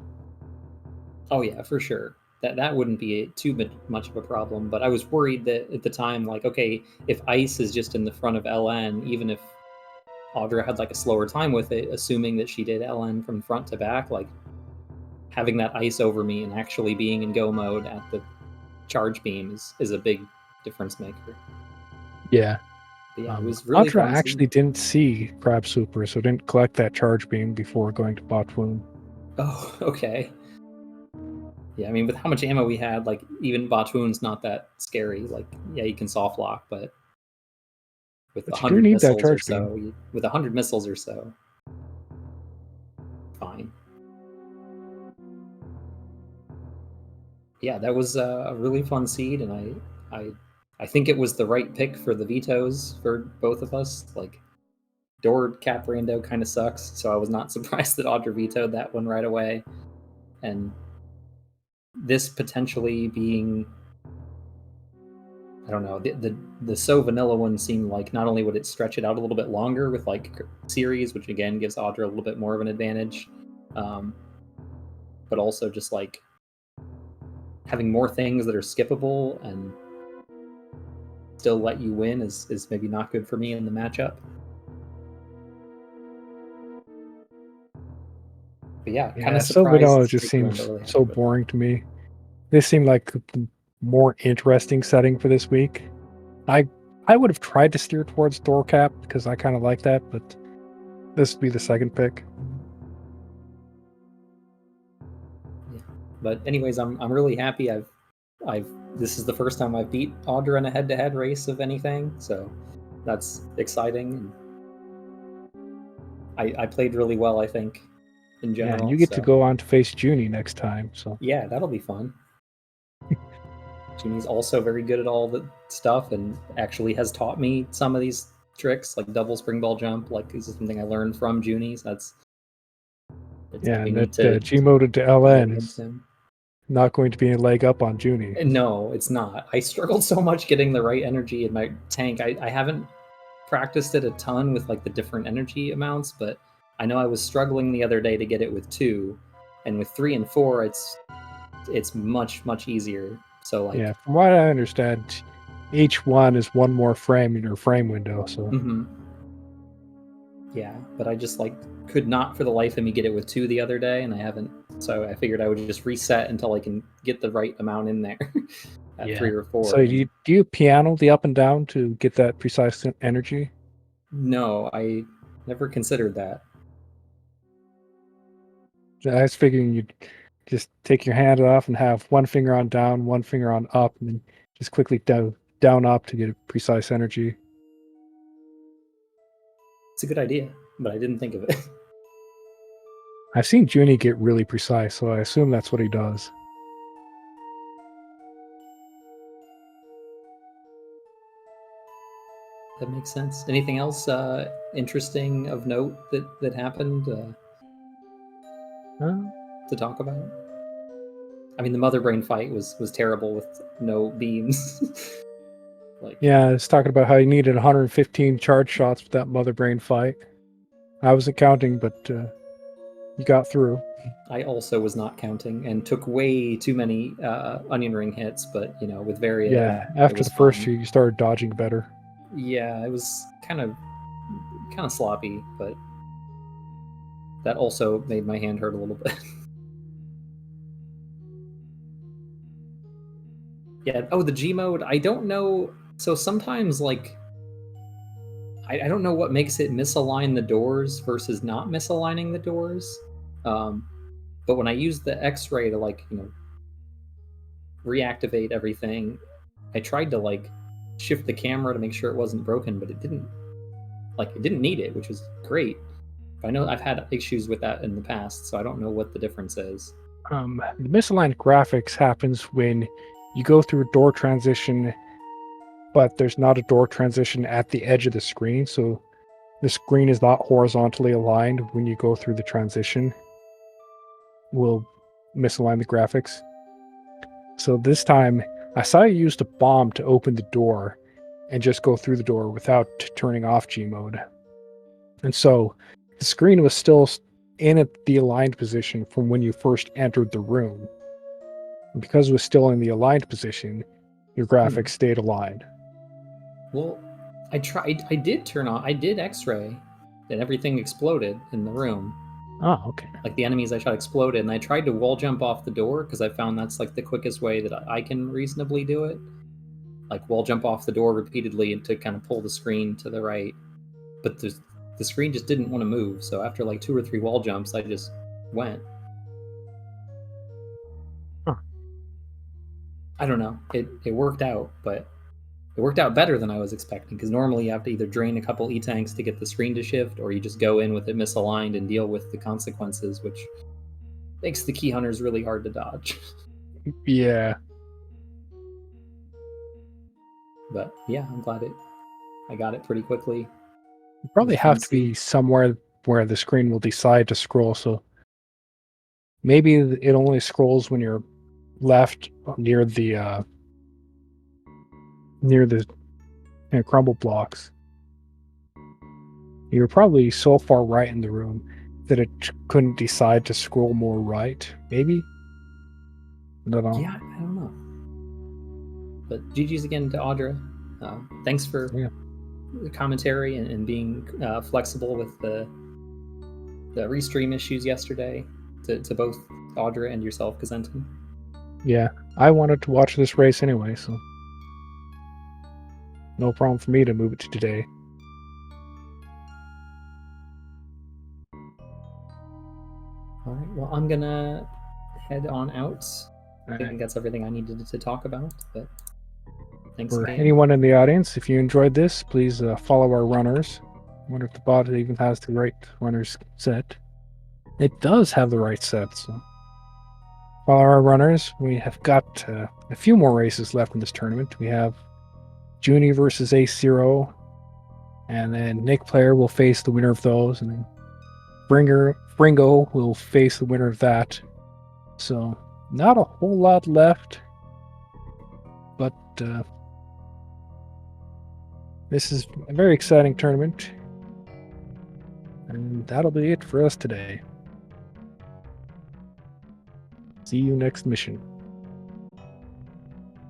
Oh yeah, for sure. That wouldn't be too much of a problem. But I was worried that at the time, like, okay, if ice is just in the front of LN, even if Audra had like a slower time with it, assuming that she did LN from front to back, like having that ice over me and actually being in go mode at the charge beam is a big difference maker. Yeah. But yeah, it was really Audra fun. actually didn't see Crab Super, so didn't collect that charge beam before going to Bot Wound. Oh, okay. Yeah, I mean, with how much ammo we had, like, even Batoon's not that scary. Like, yeah, you can soft lock, but with But you do 100 need that missiles or charge so, beam. with 100 missiles or so, fine. Yeah, that was a really fun seed, and I think it was the right pick for the vetoes for both of us. Like, Door Cap Rando kind of sucks, so I was not surprised that Audra vetoed that one right away. And this potentially being, I don't know, the So Vanilla one seemed like not only would it stretch it out a little bit longer with like series, which again gives Audra a little bit more of an advantage, but also just like having more things that are skippable and still let you win is maybe not good for me in the matchup. But yeah, kind of So surprised. Vanilla just Taking seems Rando really so happy, but boring to me. This seemed like the more interesting setting for this week. I would have tried to steer towards Door Cap because I kind of like that, but this would be the second pick. yeah. But anyways, I'm really happy. I've this is the first time I've beat Audra in a head-to-head race of anything, so that's exciting. I played really well, I think, in Yeah, and general. you get to So go on to face Junie next time. So yeah, that'll be fun. Jeannie's also very good at all the stuff and actually has taught me some of these tricks, like double spring ball jump. Like, this is something I learned from Junie. So it's yeah, helping and me that to G moded to go LN against is him. not going to be a leg up on Junie. No, it's not. I struggled so much getting the right energy in my tank. I haven't practiced it a ton with like the different energy amounts, but I know I was struggling the other day to get it with 2, and with 3 and 4 it's much easier. So like, Yeah, from what I understand, each one is one more frame in your frame window. So yeah, but I just like could not for the life of me get it with 2 the other day, and I haven't. So I figured I would just reset until I can get the right amount in there at 3 or 4. So do you piano the up and down to get that precise energy? No, I never considered that. I was figuring you'd just take your hand off and have one finger on down, one finger on up, and then just quickly down up to get a precise energy. It's a good idea, but I didn't think of it. I've seen Junie get really precise, so I assume that's what he does. That makes sense. Anything else interesting of note that happened to talk about? I mean, the mother brain fight was terrible with no beams. Like, Yeah, it's talking about how you needed 115 charge shots for that mother brain fight. I wasn't counting, but you got through. I also was not counting and took way too many onion ring hits, but with Varia, Yeah, it after was the first fine. few, you started dodging better. Yeah, it was kind of sloppy, but that also made my hand hurt a little bit. Yeah. Oh, the G mode. I don't know. So sometimes, like, I don't know what makes it misalign the doors versus not misaligning the doors. But when I use the X-ray to, like, reactivate everything, I tried to, like, shift the camera to make sure it wasn't broken, but it didn't. Like, it didn't need it, which was great. But I know I've had issues with that in the past, so I don't know what the difference is. The misaligned graphics happens when you go through a door transition, but there's not a door transition at the edge of the screen, so the screen is not horizontally aligned when you go through the transition. Will misalign the graphics. So this time, I saw you used a bomb to open the door and just go through the door without turning off G mode. And so the screen was still in the aligned position from when you first entered the room. And because it was still in the aligned position, your graphics stayed aligned. Well, I did turn on. I did X-ray, and everything exploded in the room. Oh, okay. Like, the enemies I shot exploded, and I tried to wall jump off the door because I found that's, like, the quickest way that I can reasonably do it. Like, wall jump off the door repeatedly and to kind of pull the screen to the right. But the screen just didn't want to move. So after like 2 or 3 wall jumps, I just went. Huh. I don't know. It worked out, but it worked out better than I was expecting, because normally you have to either drain a couple E-tanks to get the screen to shift, or you just go in with it misaligned and deal with the consequences, which makes the key hunters really hard to dodge. Yeah. But yeah, I'm glad I got it pretty quickly. You probably have to fancy. be somewhere where the screen will decide to scroll, so maybe it only scrolls when you're left near the crumble blocks. You're probably so far right in the room that it couldn't decide to scroll more right. Maybe? I don't know. Yeah, I don't know. But GG's again to Audra. Thanks for the commentary and being flexible with the restream issues yesterday to both Audra and yourself, Kazentin. Yeah, I wanted to watch this race anyway, so no problem for me to move it to today. All right, well, I'm gonna head on out. I think Right. that's everything I needed to talk about, but thanks For again. anyone in the audience, if you enjoyed this, please follow our runners. I wonder if the bot even has the right runners set. It does have the right set, so follow our runners. We have got a few more races left in this tournament. We have Junie versus AceZer0, and then Nick Player will face the winner of those, and then Bringo will face the winner of that. So not a whole lot left, but this is a very exciting tournament, and that'll be it for us today. See you next mission.